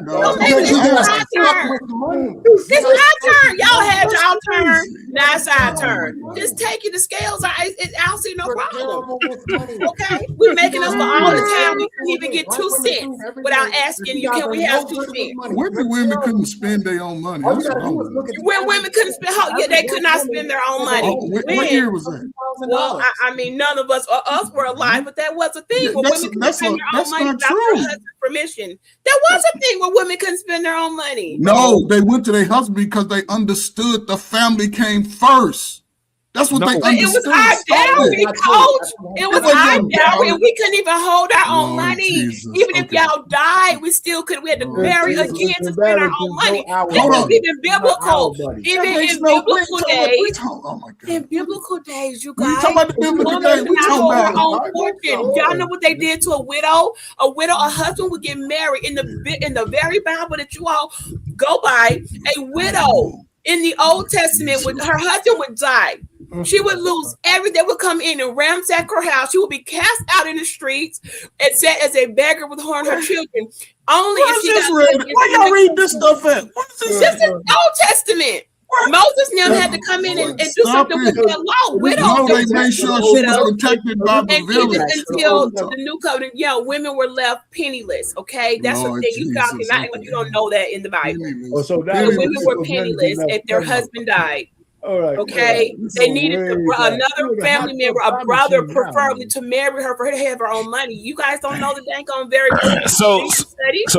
It's our turn. Y'all had y'all turn. Now it's our turn. Just take it. The scales. I don't see no problem. Okay, we're making us for all the time. We couldn't even get 2 cents without asking you. Can we have 2 cents? When the women couldn't spend their own money? When women couldn't spend, they could not spend their own money. What year was that? Well, I mean, none of us were alive, but that was a thing where women couldn't spend their own money without their husband's permission. That was a thing where women couldn't spend their own money. No, they went to their husband because they understood the family came first. That's what No. they But it was understood. our dowry, Stop it. coach. It was It wasn't our your dowry, dowry. and we couldn't even hold our own Lord money. Jesus. Even if Okay. y'all died, we still could. We had to Lord bury Jesus. again to spend our own money. This Hold is on. even biblical. Even That makes in no biblical sense. days. Oh my God. In biblical days, you When you guys, talking about the biblical women days, could we not talking hold her about own fortune. Y'all know what they did to a widow? A husband would get married in the very Bible that you all go by. A widow in the Old Testament, when her husband would die, she would lose everything. They would come in and ransack her house. She would be cast out in the streets and set as a beggar with her and her children. Only if she got Why y'all read this stuff at? What is this? This is Old Testament. Moses and them had to come in and do Stop something it. with their law. Widows, No, they don't made touch sure the she was widows. protected by the And village. even until the new covenant, women were left penniless. Okay, that's what Lord they you guys Jesus, cannot like you don't know that in the Bible. Oh, so The that women were penniless if their husband died. All right. Okay, they needed another family member, a brother, preferably, to marry her for her to have her own money. You guys don't know the dang on very So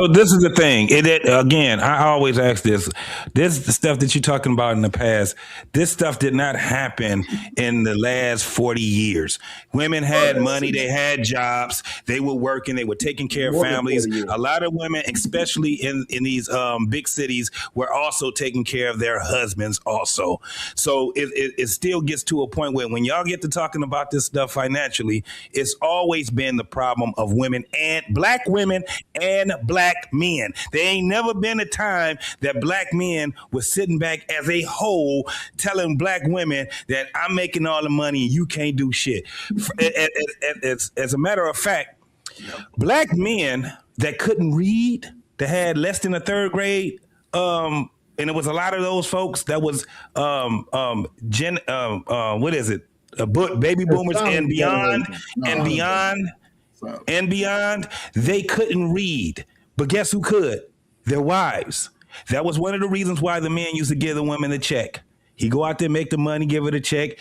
this is the thing. Again, I always ask this. This is the stuff that you're talking about in the past. This stuff did not happen in the last 40 years. Women had money, they had jobs, they were working, they were taking care of families. A lot of women, especially in these big cities, were also taking care of their husbands also. So it still gets to a point where when y'all get to talking about this stuff financially, it's always been the problem of women and black women and black men. There ain't never been a time that black men were sitting back as a whole telling black women that I'm making all the money and you can't do shit. As a matter of fact, black men that couldn't read, that had less than a third grade, and it was a lot of those folks that was what is it? Baby boomers and beyond, and beyond. They couldn't read, but guess who could? Their wives. That was one of the reasons why the men used to give the women a check. He go out there, make the money, give her the check.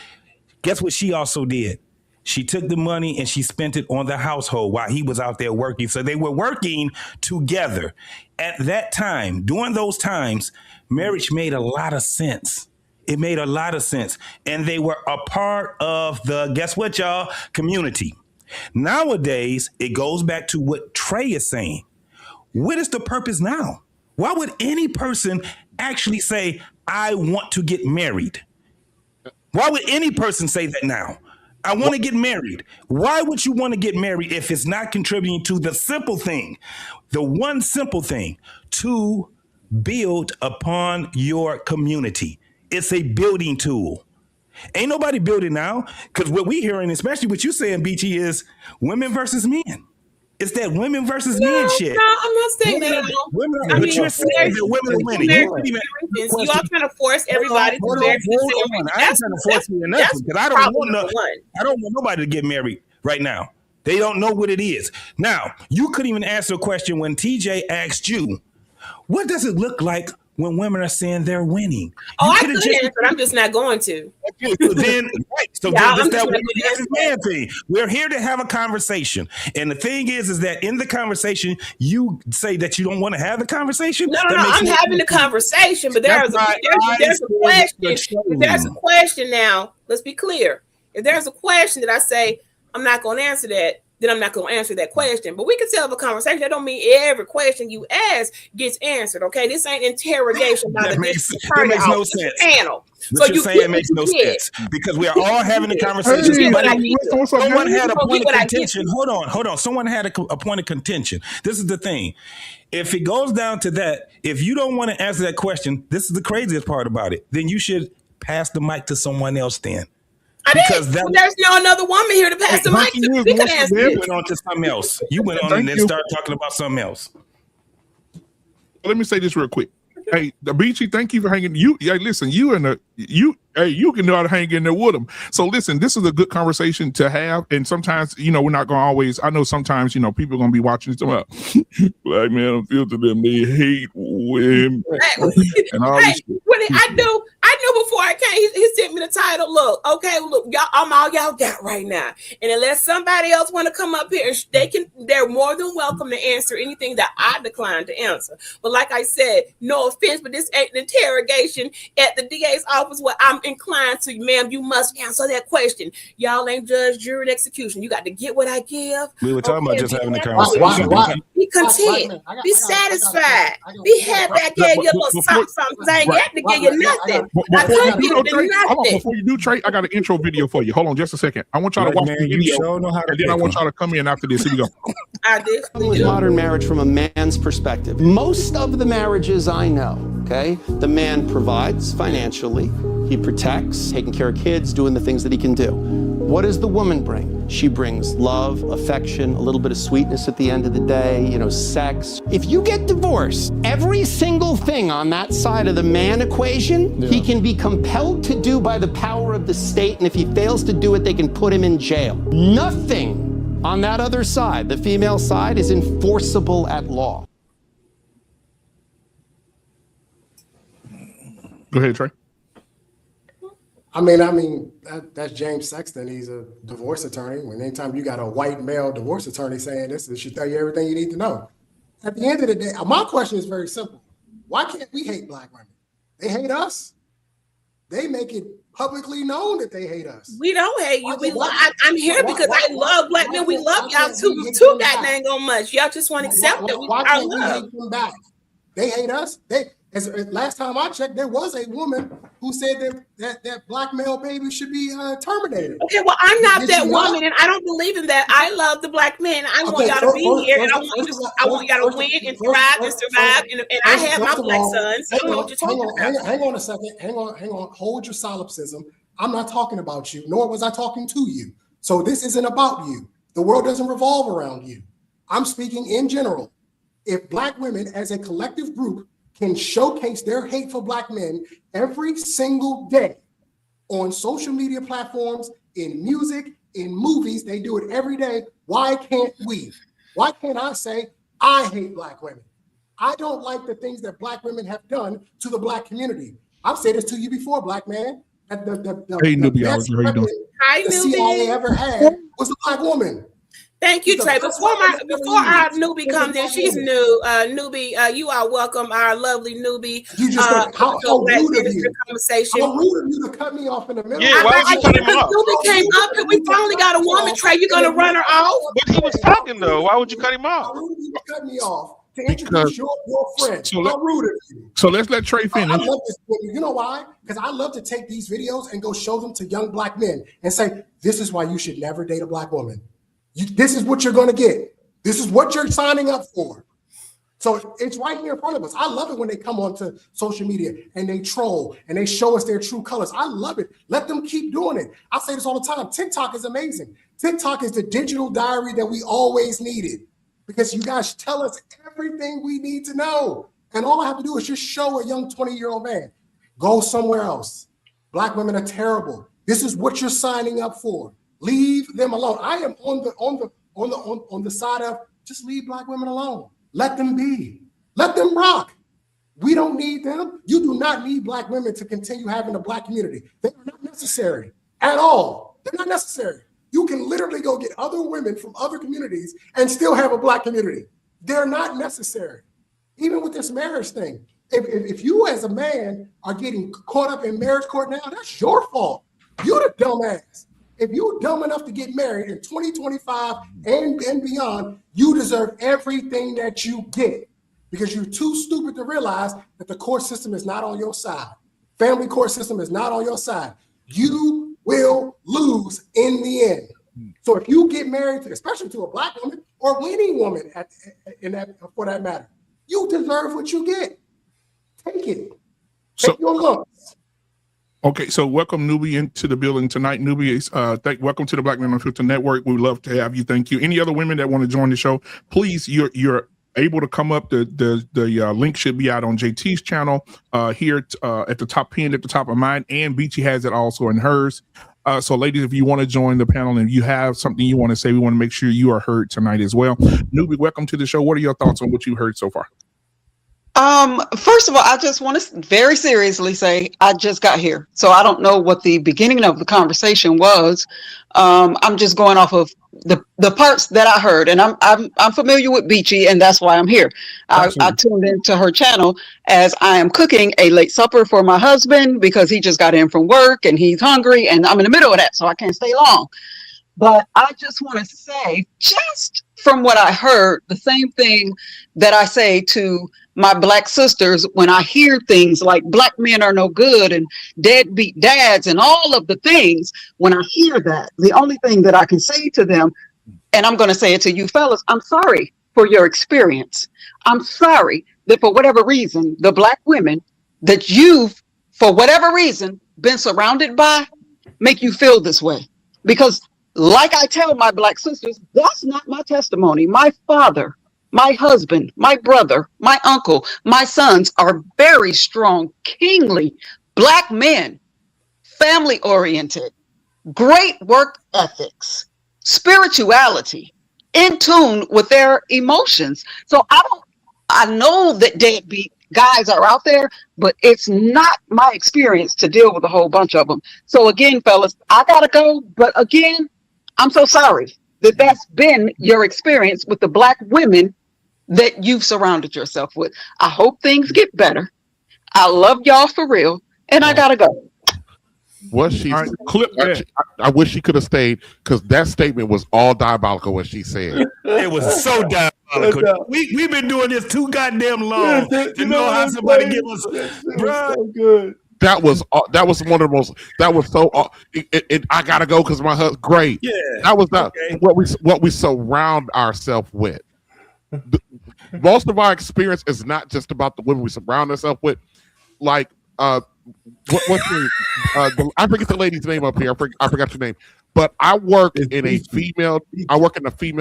Guess what she also did? She took the money and she spent it on the household while he was out there working. So they were working together. At that time, during those times, marriage made a lot of sense. It made a lot of sense. And they were a part of the, guess what, y'all? Community. Nowadays, it goes back to what Trey is saying. What is the purpose now? Why would any person actually say, I want to get married? Why would any person say that now? I want to get married. Why would you want to get married if it's not contributing to the simple thing, the one simple thing, to build upon your community? It's a building tool. Ain't nobody building now, because what we hearing, especially what you saying, BT, is women versus men. It's that women versus men shit. No, I'm not saying that at all. But you're saying that women are winning. You all trying to force everybody to marry. I ain't trying to force you or nothing, because I don't want nobody to get married right now. They don't know what it is. Now, you couldn't even answer a question when TJ asked you, what does it look like when women are saying they're winning? I could answer, but I'm just not going to. We're here to have a conversation. And the thing is that in the conversation, you say that you don't want to have the conversation. No, I'm having the conversation, but there's a question. If there's a question now, let's be clear. If there's a question that I say, I'm not going to answer that, then I'm not going to answer that question. But we can still have a conversation. That don't mean every question you ask gets answered. Okay, this ain't interrogation by the makes no sense. Panel. What you're saying makes no sense, because we are all having a conversation. Someone had a point of contention. Hold on. Someone had a point of contention. This is the thing. If it goes down to that, if you don't want to answer that question, this is the craziest part about it. Then you should pass the mic to someone else. Then. Because there's no another woman here to pass the mic to. We can answer it. You went on to something else. You went on and then started talking about something else. Let me say this real quick. Hey, the BT, thank you for hanging. Listen, you can know how to hang in there with them. So listen, this is a good conversation to have. And sometimes, we're not going to always, I know sometimes, people are going to be watching this about black men, I feel to them, they hate women. And all this shit. I knew before I came. He sent me the title. Look, okay, look, y'all, I'm all y'all got right now. And unless somebody else want to come up here, they're more than welcome to answer anything that I declined to answer. But like I said, no offense, but this ain't an interrogation at the DA's office where I'm inclined to, ma'am, you must answer that question. Y'all ain't judge, jury, and execution. You got to get what I give. We were talking about just having a conversation. conversation. Be content. Be satisfied. Be happy I gave you a little something because I ain't got to give you nothing. I couldn't give you nothing. Before you do, Trey, I got an intro video for you. Hold on just a second. I want y'all to watch the video, and then I want y'all to come in after this. Here we go. I did. With modern marriage from a man's perspective. Most of the marriages I know, okay, the man provides financially, he protects, taking care of kids, doing the things that he can do. What does the woman bring? She brings love, affection, a little bit of sweetness at the end of the day, sex. If you get divorced, every single thing on that side of the man equation, he can be compelled to do by the power of the state, and if he fails to do it, they can put him in jail. Nothing on that other side, the female side, is enforceable at law. Go ahead, Trey. I mean, that's James Sexton. He's a divorce attorney. When anytime you got a white male divorce attorney saying this, it should tell you everything you need to know. At the end of the day, my question is very simple. Why can't we hate black women? They hate us. They make it publicly known that they hate us. We don't hate you. I'm here because I love black men. We love y'all too goddamn much. Y'all just want to accept that we are loved. Hate them back? They hate us. Last time I checked, there was a woman who said that black male baby should be terminated. Okay, well, I'm not that woman, and I don't believe in that. I love the black men. I want y'all to be here, and I want y'all to win and thrive and survive. And I have my black sons. So I don't know what you're talking about. Hang on a second. Hang on. Hold your solipsism. I'm not talking about you, nor was I talking to you. So this isn't about you. The world doesn't revolve around you. I'm speaking in general. If black women as a collective group can showcase their hate for black men every single day on social media platforms, in music, in movies, they do it every day. Why can't we? Why can't I say, I hate black women? I don't like the things that black women have done to the black community. I've said this to you before, black man. Hey, Newbie, how you doing? Hi, the Newbie. CIA ever had was a black woman. Thank you, Trey. Before our newbie comes in, she's new. Newbie, you are welcome. Our lovely newbie. You just how rude of you. Conversation. How rude of you to cut me off in the middle. Yeah, why would you cut him off? Newbie came up and we finally got a woman. Trey, you gonna run her off? But he was talking though. Why would you cut him off? How rude of you to cut me off to introduce your friend? How rude of you. So let's let Trey finish. I love this. You know why? Because I love to take these videos and go show them to young black men and say, this is why you should never date a black woman. This is what you're going to get. This is what you're signing up for. So it's right here in front of us. I love it when they come onto social media and they troll and they show us their true colors. I love it. Let them keep doing it. I say this all the time. TikTok is amazing. TikTok is the digital diary that we always needed because you guys tell us everything we need to know. And all I have to do is just show a young 20-year-old man, go somewhere else. Black women are terrible. This is what you're signing up for. Leave them alone. I am on the side of just leave black women alone. Let them be. Let them rock. We don't need them. You do not need black women to continue having a black community. They are not necessary at all. They're not necessary. You can literally go get other women from other communities and still have a black community. They're not necessary. Even with this marriage thing. If you as a man are getting caught up in marriage court now, that's your fault. You're the dumbass. If you're dumb enough to get married in 2025 and beyond, you deserve everything that you get because you're too stupid to realize that the court system is not on your side. Family court system is not on your side. You will lose in the end. So if you get married, especially to a black woman or any woman for that matter, you deserve what you get. Take it. Take your lumps. Okay, so welcome Newbie into the building tonight. Newbie, welcome to the Black Men Unfiltered Network. We would love to have you. Thank you. Any other women that want to join the show, please, you're able to come up. The link should be out on JT's channel here at the top, pinned at the top of mine, and Beachy has it also in hers. So ladies, if you want to join the panel and you have something you want to say, we want to make sure you are heard tonight as well. Newbie, welcome to the show. What are your thoughts on what you heard so far? First of all, I just want to very seriously say I just got here, so I don't know what the beginning of the conversation was. I'm just going off of the parts that I heard, and I'm familiar with Beachy, and that's why I'm here. I tuned into her channel as I am cooking a late supper for my husband because he just got in from work and he's hungry, and I'm in the middle of that, so I can't stay long. But I just want to say, just from what I heard, the same thing that I say to my Black sisters when I hear things like Black men are no good and deadbeat dads and all of the things. When I hear that, the only thing that I can say to them, and I'm going to say it to you fellas, I'm sorry for your experience. I'm sorry that for whatever reason, the Black women that you've, for whatever reason, been surrounded by make you feel this way. Because like I tell my Black sisters, that's not my testimony. My father, my husband, my brother, my uncle, my sons are very strong, kingly Black men, family oriented, great work ethics, spirituality, in tune with their emotions. So I know that deadbeat guys are out there, but it's not my experience to deal with a whole bunch of them. So again, fellas, I gotta go. But again, I'm so sorry that that's been your experience with the Black women that you've surrounded yourself with. I hope things get better. I love y'all for real, and I gotta go. What she All right, clip that. I wish she could have stayed because that statement was all diabolical. What she said. It was so diabolical. We've been doing this too goddamn long to know how somebody give us, bro. So good. That was one of the most. That was so. I gotta go because my husband. Great. Yeah. That was not what we surround ourselves with. Most of our experience is not just about the women we surround ourselves with. Like, what's your, I forget the lady's name up here. I forgot your name. But I work in a female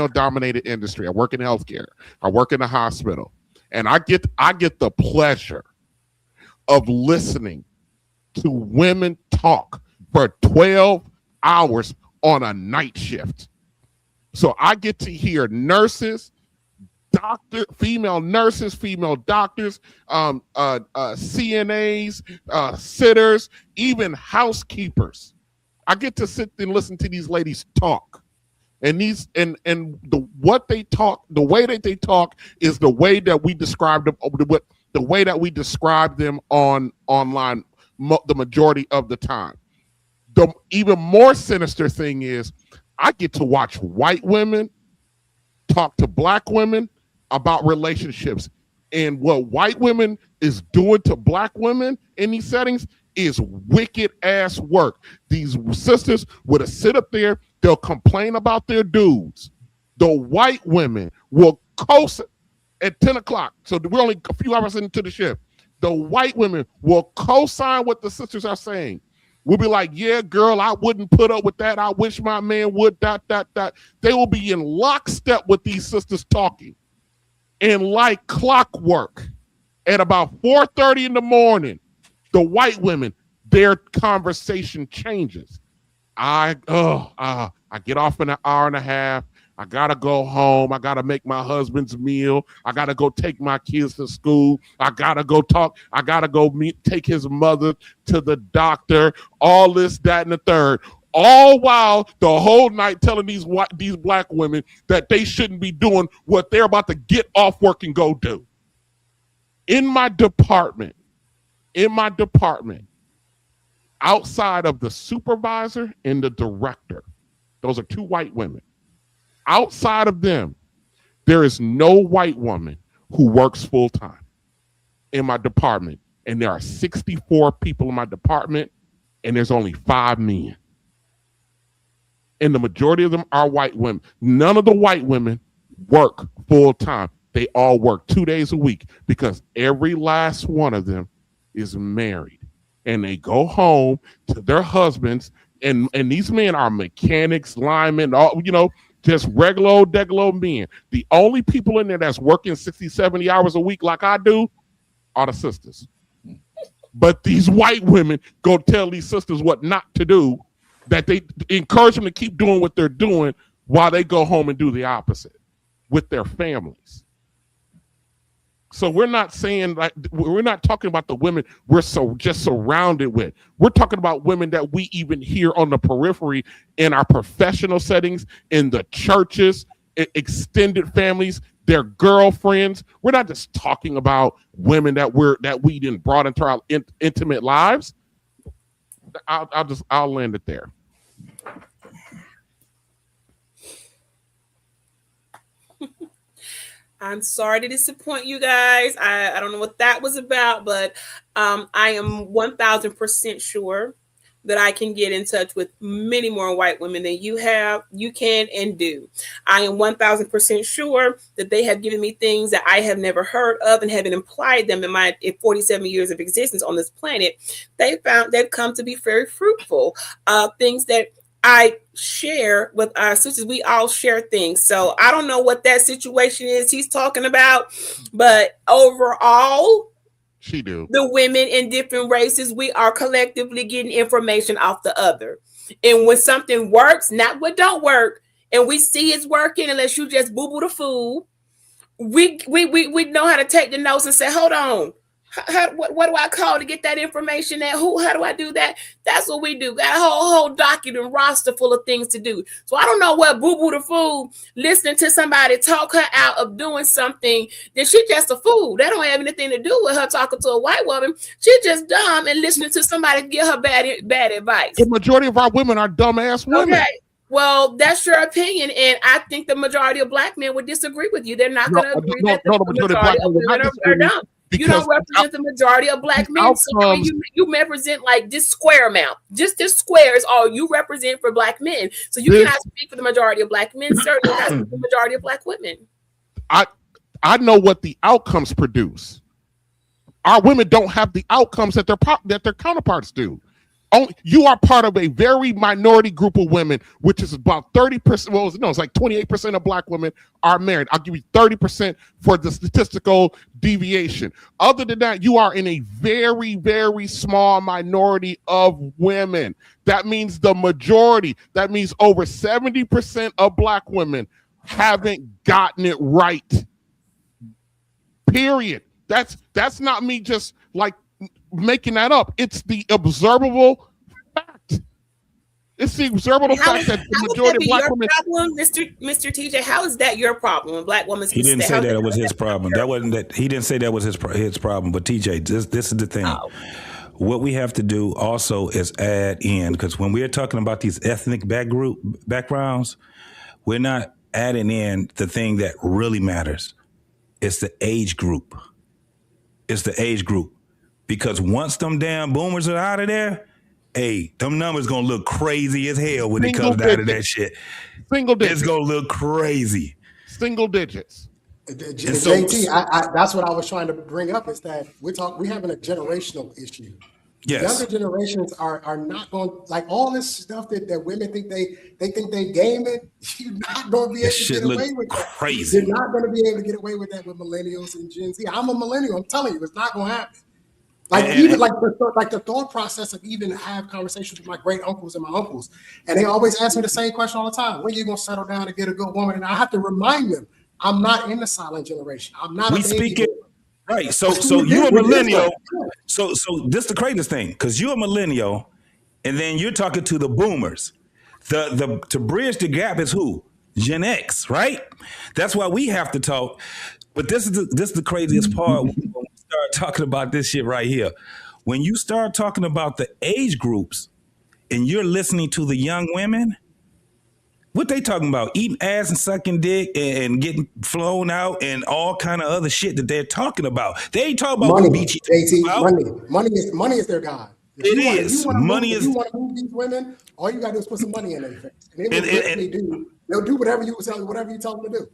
dominated industry. I work in healthcare. I work in a hospital, and I get the pleasure of listening to women talk for 12 hours on a night shift. So I get to hear nurses, female nurses, female doctors, CNAs, sitters, even housekeepers. I get to sit and listen to these ladies talk. And the way that they talk is the way that we describe them, the way that we describe them online the majority of the time. The even more sinister thing is I get to watch white women talk to Black women about relationships, and what white women is doing to Black women in these settings is wicked ass work. These sisters would sit up there, they'll complain about their dudes. The white women will co-sign at 10 o'clock. So we're only a few hours into the shift. The white women will co-sign what the sisters are saying. We'll be like, yeah, girl, I wouldn't put up with that. I wish my man would, ... They will be in lockstep with these sisters talking. And like clockwork, at about 4:30 in the morning, the white women, their conversation changes. I get off in an hour and a half. I gotta go home. I gotta make my husband's meal. I gotta go take my kids to school. I gotta go talk. I gotta go take his mother to the doctor. All this, that, and the third. All while the whole night telling these Black women that they shouldn't be doing what they're about to get off work and go do. In my department, outside of the supervisor and the director, those are two white women. Outside of them, there is no white woman who works full time in my department. And there are 64 people in my department, and there's only 5 men. And the majority of them are white women. None of the white women work full time. They all work 2 days a week because every last one of them is married. And they go home to their husbands. And these men are mechanics, linemen, all, just regular old degular men. The only people in there that's working 60, 70 hours a week like I do are the sisters. But these white women go tell these sisters what not to do, that they encourage them to keep doing what they're doing while they go home and do the opposite with their families. So we're not saying like we're not talking about the women we're so just surrounded with. We're talking about women that we even hear on the periphery in our professional settings, in the churches, extended families, their girlfriends. We're not just talking about women that we didn't brought into our intimate lives. I'll land it there. I'm sorry to disappoint you guys. I don't know what that was about, but I am 1000% sure that I can get in touch with many more white women than you have. You can and do. I am 1000% sure that they have given me things that I have never heard of and haven't implied them in my 47 years of existence on this planet. They've come to be very fruitful. Things that I share with our sisters. We all share things. So I don't know what that situation is he's talking about, but overall, she do. The women in different races, we are collectively getting information off the other. And when something works, not what don't work, and we see it's working, unless you just boo-boo the fool, we know how to take the notes and say, hold on. What do I call to get that information at who? How do I do that? That's what we do. Got a whole document and roster full of things to do. So I don't know what boo-boo the fool listening to somebody talk her out of doing something. Then she just a fool. That don't have anything to do with her talking to a white woman. She just dumb and listening to somebody give her bad advice. The majority of our women are dumbass women. Okay. Well, that's your opinion, and I think the majority of black men would disagree with you. They're not going to agree that the majority of black women are dumb. You don't represent the majority of black men. So you represent like this square amount. Just this square is all you represent for black men. So you cannot speak for the majority of black men, certainly not for the majority of black women. I know what the outcomes produce. Our women don't have the outcomes that their counterparts do. You are part of a very minority group of women, which is about 30%. Well, no, it's like 28% of black women are married. I'll give you 30% for the statistical deviation. Other than that, you are in a very, very small minority of women. That means the majority. That means over 70% of black women haven't gotten it right. Period. That's not me just like making that up. It's the observable fact. It's the observable fact that the majority of black women. Problem, Mr. TJ, how is that your problem? When black women, he didn't say that it was his problem. That wasn't that. He didn't say that was his problem. But TJ, this is the thing. Oh. What we have to do also is add in, because when we're talking about these ethnic backgrounds, we're not adding in the thing that really matters. It's the age group. It's the age group. Because once them damn boomers are out of there, hey, them numbers gonna look crazy as hell when it comes out of that shit. Single digits. It's gonna look crazy. Single digits. JT, that's what I was trying to bring up, is that we're having a generational issue. Yes. Younger generations are not going, like all this stuff that women think they game it. You're not going to be able to get away with that. Crazy. You're not going to be able to get away with that with millennials and Gen Z. I'm a millennial. I'm telling you, it's not going to happen. Like the thought process of even have conversations with my great uncles and my uncles, and they always ask me the same question all the time: when are you going to settle down and get a good woman? And I have to remind them, I'm not in the silent generation. I'm not. We speak it right. So you're a millennial. So this the craziest thing, because you're a millennial, and then you're talking to the boomers. The to bridge the gap is who? Gen X, right? That's why we have to talk. But this is the craziest part. When we start talking about this shit right here. When you start talking about the age groups, and you're listening to the young women. What they talking about? Eating ass and sucking dick and getting flown out and all kind of other shit that they're talking about. They ain't talking about money. JT, money is their god. If you want to move these women, all you gotta do is put some money in their face. And they do. They'll do whatever you tell them to do.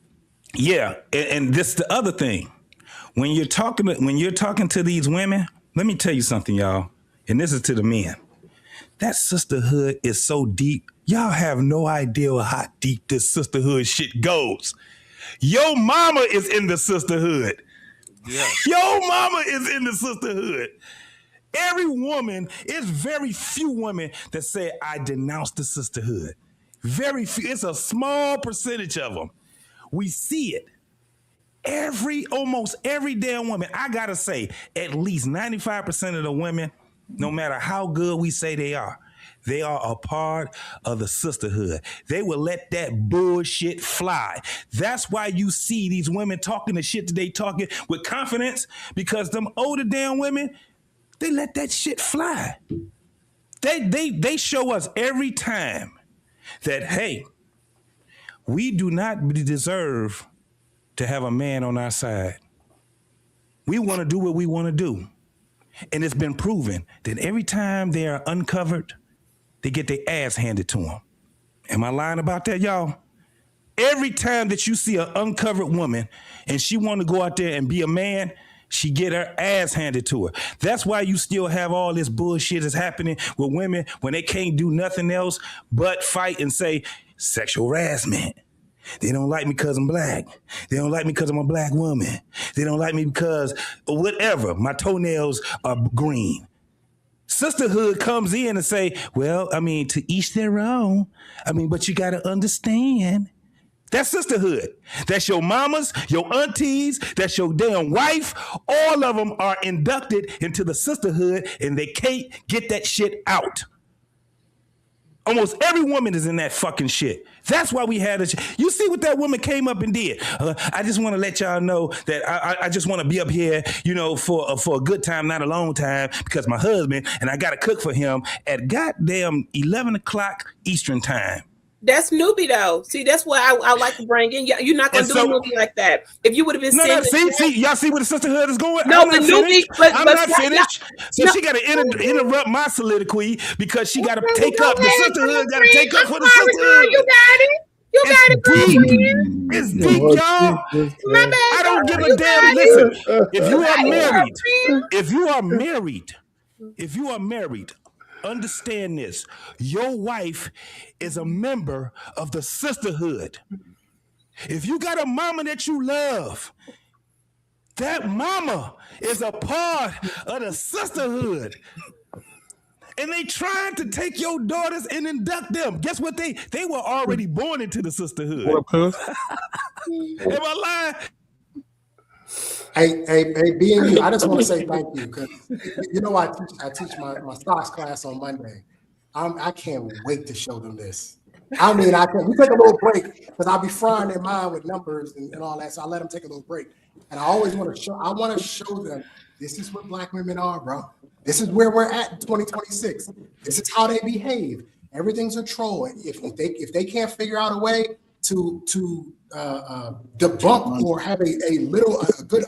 Yeah, and this is the other thing. When you're talking to these women, let me tell you something, y'all. And this is to the men. That sisterhood is so deep. Y'all have no idea how deep this sisterhood shit goes. Your mama is in the sisterhood. Yeah. Your mama is in the sisterhood. Every woman, it's very few women that say, I denounce the sisterhood. Very few. It's a small percentage of them. We see it. almost every damn woman, I gotta say, at least 95% of the women, no matter how good we say they are a part of the sisterhood. They will let that bullshit fly. That's why you see these women talking the shit that they talking with confidence, because them older damn women, they let that shit fly. They show us every time that, hey, we do not deserve to have a man on our side. We want to do what we want to do. And it's been proven that every time they are uncovered, they get their ass handed to them. Am I lying about that, y'all? Every time that you see an uncovered woman and she want to go out there and be a man, she get her ass handed to her. That's why you still have all this bullshit that's happening with women when they can't do nothing else but fight and say sexual harassment. They don't like me because I'm black. They don't like me because I'm a black woman. They don't like me because whatever. My toenails are green. Sisterhood comes in and say, well, I mean, to each their own. I mean, but you got to understand. That's sisterhood. That's your mamas, your aunties, that's your damn wife. All of them are inducted into the sisterhood and they can't get that shit out. Almost every woman is in that fucking shit. That's why we had it. You see what that woman came up and did. I just want to let y'all know that I just want to be up here, you know, for a good time, not a long time, because my husband and I got to cook for him at goddamn 11 o'clock Eastern time. That's newbie though. See, that's what I like to bring in. You're not gonna do a newbie like that. If you would have been see, y'all see where the sisterhood is going? No, the newbie, I'm not finished. So she got to interrupt my soliloquy because she got to take up the sisterhood. Got to take up for the sisterhood. You got it. You got it, deep. It's deep, y'all. I don't give a damn. Listen, if you are married, understand this. Your wife is a member of the sisterhood. If you got a mama that you love, that mama is a part of the sisterhood. And they trying to take your daughters and induct them. Guess what? They were already born into the sisterhood. What up, cuz? Am I lying? Hey, BNU, I just want to say thank you because you know I teach my stocks class on Monday. I can't wait to show them this. I mean, we take a little break because I'll be frying their mind with numbers and all that. So I let them take a little break. And I always want to show them this is what black women are, bro. This is where we're at in 2026. This is how they behave. Everything's a troll. If they can't figure out a way to debunk or have a good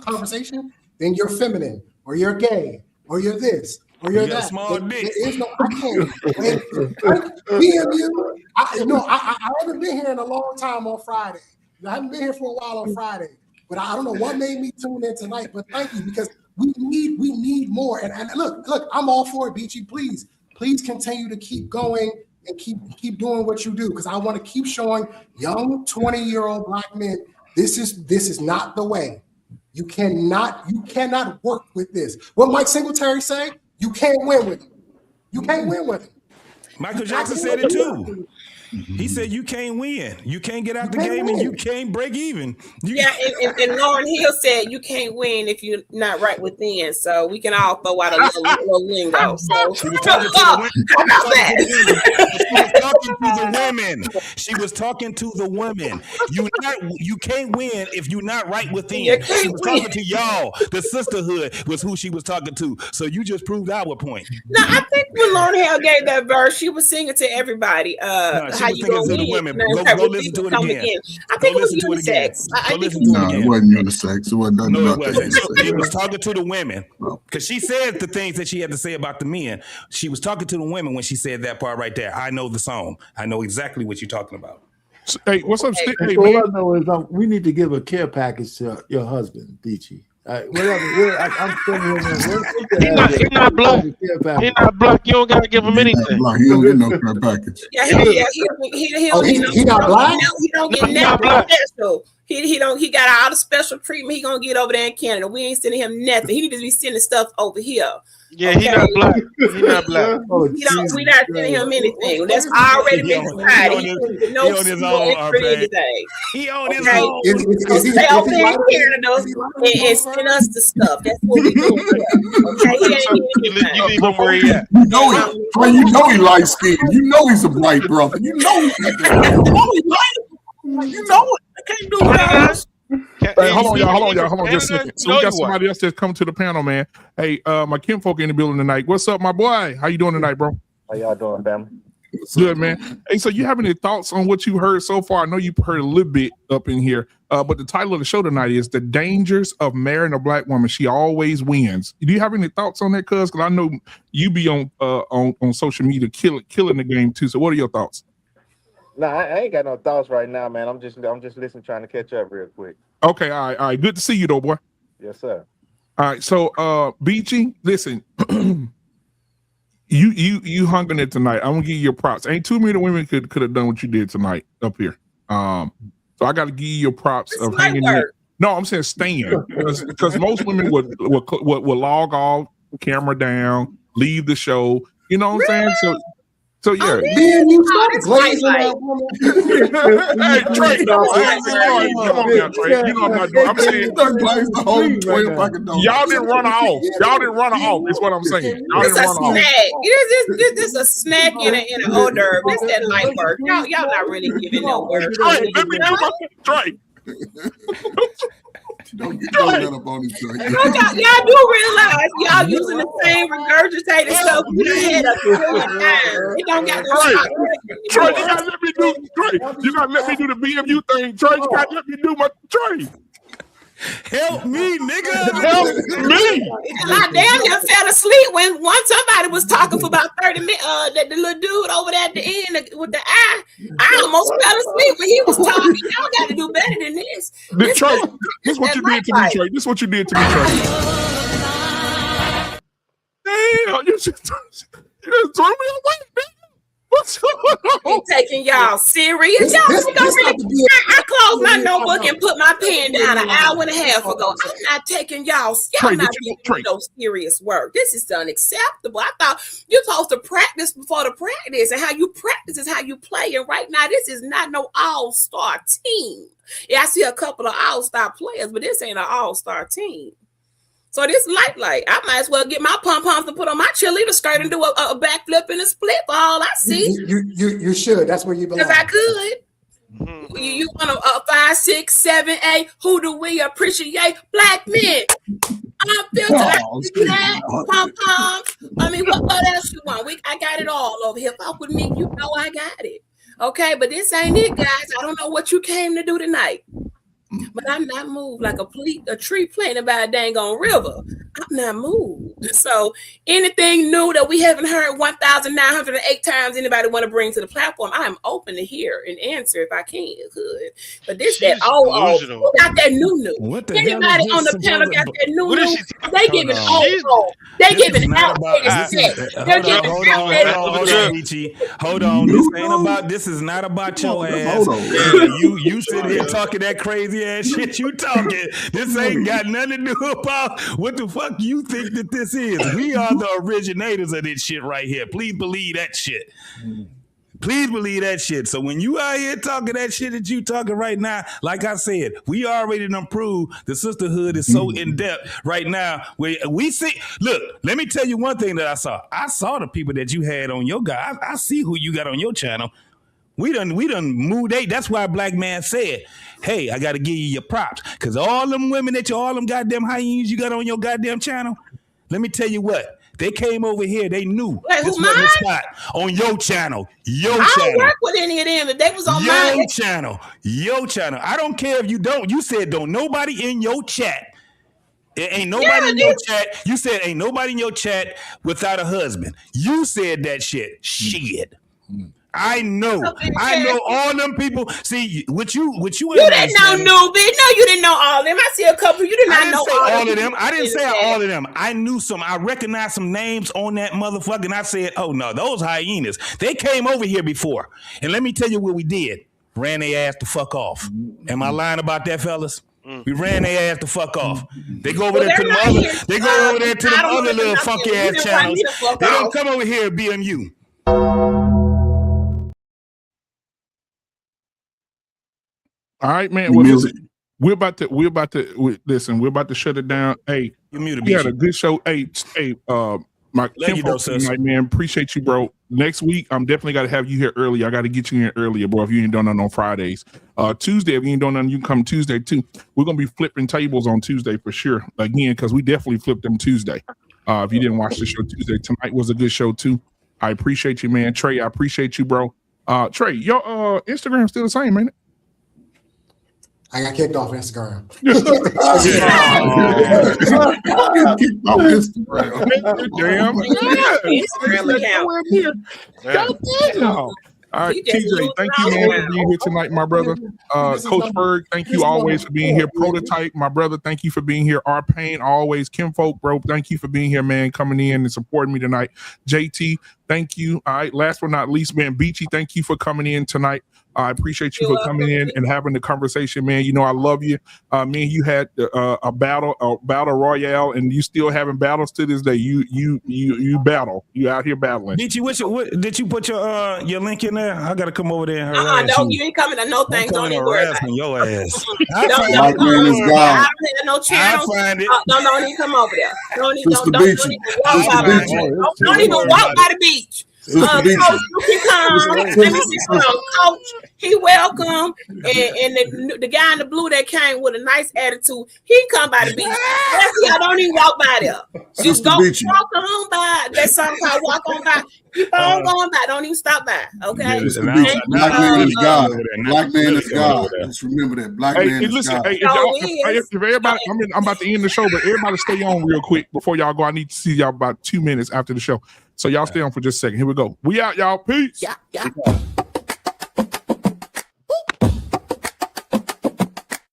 conversation, then you're feminine or you're gay or you're this or you're that. Small dick. There is no, I can't. BMU, I haven't been here in a long time on Friday. I haven't been here for a while on Friday, but I don't know what made me tune in tonight. But thank you because we need more. And look, I'm all for it, Beachy. Please continue to keep going. And keep doing what you do because I want to keep showing young 20-year-old black men this is not the way. You cannot work with this. What Mike Singletary say? You can't win with him. You can't win with him. Michael Jackson said it too. He said you can't win. You can't get out the game and you can't break even. And Lauren Hill said you can't win if you're not right within. So we can all throw out a little lingo. So she was talking to the women. She was talking to the women. You can't win if you're not right within. She was talking to y'all. The sisterhood was who she was talking to. So you just proved our point. No, I think when Lauren Hill gave that verse, she was singing to everybody. How you go to the women. Go listen to it again. I think it was unisex. No, it wasn't unisex. It wasn't nothing about that. She was talking to the women because she said the things that she had to say about the men. She was talking to the women when she said that part right there. I know the song. I know exactly what you're talking about. Hey, what's up, Stick? Hey, all I know is we need to give a care package to your husband, Beachy. I'm He's not black. He's not black. You don't gotta give him anything. He don't get no care package. He not black. He don't get nothing special. He got all the special treatment he gonna get over there in Canada. We ain't sending him nothing. He need to be sending stuff over here. Yeah, he not black. He not black. We not sending him anything. That's already been decided. He on his own. He on his own. Stay over there in Canada and send us the stuff. That's what we do. Okay, he ain't you leave him where he at. You know he light skinned. You know he's a bright brother. You know he's You know it. I can't do that. Hey, hold on, y'all. Just a second. So we got somebody else that's come to the panel, man. Hey, my kinfolk in the building tonight. What's up, my boy? How you doing tonight, bro? How y'all doing, family? Good, man. Hey, so you have any thoughts on what you heard so far? I know you've heard a little bit up in here, but the title of the show tonight is "The Dangers of Marrying a Black Woman. She Always Wins." Do you have any thoughts on that, cuz? Because I know you be on social media killing the game too. So what are your thoughts? Nah, I ain't got no thoughts right now, man. I'm just listening, trying to catch up real quick. Okay, all right. Good to see you, though, boy. Yes, sir. All right, so Beachy, listen, you hung in it tonight. I'm gonna give you your props. Ain't too many women could have done what you did tonight up here. So I got to give you your props of hanging in. No, I'm saying staying because most women would log off, camera down, leave the show. You know what I'm saying? So yeah. Man, you stop glazing Hey, Trey, come on now, Trey. You know I'm not doing. I'm saying y'all didn't run her off. Y'all didn't run her off. Is what I'm saying. Y'all didn't run her off. This is a snack in an hors d'oeuvre. That's that light work. Y'all not really giving no work. Trey, let me do my Trey. Don't get up on his joint. Y'all do realize y'all using the same regurgitated stuff we had a billion times. It don't got Trey, you gotta let me do Trey. You gotta let me do the BMU thing. Trey, you gotta let me do my Trey. Help me, nigga. Help me. I damn near fell asleep when somebody was talking for about 30 minutes. The little dude over there at the end with the eye. I almost fell asleep when he was talking. Y'all got to do better than this. Trey, this is what you did to me, Trey. This is what you did to me, Trey. Damn, you just threw me away, man. What's going on? Taking y'all serious. I closed my notebook and put my pen down an hour and a half ago. I'm not taking y'all not doing no serious work. This is unacceptable. I thought you're supposed to practice before the practice, and how you practice is how you play. And right now, this is not no all-star team. Yeah, I see a couple of all-star players, but this ain't an all-star team. So this light, I might as well get my pom-poms to put on my cheerleader skirt and do a backflip and a split for all I see. You should. That's where you belong. Because I could. You want a 5, 6, 7, 8. Who do we appreciate? Black men. I'm filtered. Pom-poms. I mean, what else you want? I got it all over here. Fuck with me, you know I got it. Okay, but this ain't it, guys. I don't know what you came to do tonight. But I'm not moved like a tree planted by a dang on river. I'm not moved. So anything new that we haven't heard 1,908 times anybody want to bring to the platform, I'm open to hear and answer if I can. Good. But this that who got that new? What the anybody hell on the panel got that new? They giving They giving Hold on. This is not about your ass. You sitting here talking that crazy ass shit you talking. This ain't got nothing to do about what the fuck you think that this is. We are the originators of this shit right here. Please believe that shit. Please believe that shit. So when you out here talking that shit that you talking right now, like I said, we already done proved the sisterhood is so in depth right now. We see. Look, let me tell you one thing that I saw. I saw the people that you had on your guy. I see who you got on your channel. We done moved. That's why Black Man said, hey, I got to give you your props. Because all them women all them goddamn hyenas you got on your goddamn channel, let me tell you what. They came over here. They knew this wasn't the spot on your channel. I don't work with any of them. They was on my channel. Your channel. I don't care if you don't. You said don't nobody in your chat. It ain't nobody in your chat. You said ain't nobody in your chat without a husband. You said that shit. Shit. I know all them people. See, what you didn't know newbie. No, you didn't know all of them. I see a couple. You did not know all of them. I didn't say all of them. I knew some. I recognized some names on that motherfucker, and I said, "Oh no, those hyenas. They came over here before." And let me tell you what we did. ran their ass the fuck off. Am I lying about that, fellas? We ran their ass the fuck off. They go over there to the other. They go over there to the other little funky ass channels. They don't come over here at BMU. All right, man. Well, listen, we're about to listen. We're about to shut it down. Hey, we had a good show. Hey, my Kim tonight, man. Appreciate you, bro. Next week, I'm definitely got to have you here early. I got to get you in earlier, bro. If you ain't done nothing on Fridays, Tuesday, if you ain't done nothing, you can come Tuesday too. We're gonna be flipping tables on Tuesday for sure. Again, because we definitely flipped them Tuesday. If you didn't watch the show Tuesday, tonight was a good show too. I appreciate you, man. Trey, I appreciate you, bro. Trey, your Instagram's still the same, ain't it? I got kicked off Instagram. Damn. All right, TJ, thank you, man, for being here tonight, my brother. Coach Berg, thank you always for being here. Prototype, my brother, thank you for being here. R Payne, always. Kim Folk, bro, thank you for being here, man, coming in and supporting me tonight. JT, thank you. All right, last but not least, man, Beachy, thank you for coming in tonight. I appreciate you for coming in and having the conversation, man. You know I love you. Me and you had a battle royale, and you still having battles to this day. You battle. You out here battling. Did you did you put your link in there? I gotta come over there. No, you ain't coming. No thanks. Don't even worry about it. Your ass. Black man is God. I don't have no channel. Don't even come over there. Don't even walk by the beach. Coach, you can come. Let me see some Coach. He welcome, and the guy in the blue that came with a nice attitude. He come by the beach. Y'all don't even walk by there. Just go walk on by. That's something called walk on by. Keep on going by. Don't even stop by. Okay. Black man is God. Black man is God. Just remember that. Black man is God. If everybody, I'm about to end the show, but everybody stay on real quick before y'all go. I need to see y'all about 2 minutes after the show. So y'all stay on for just a second. Here we go. We out, y'all. Peace. Yeah.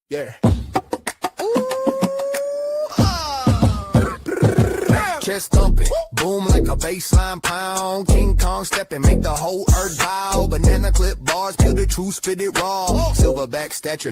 Yeah. Chest thumping, boom like a baseline pound. King Kong step and make the whole earth bow. Banana clip bars, peel the truth, spit it raw. Silverback stature.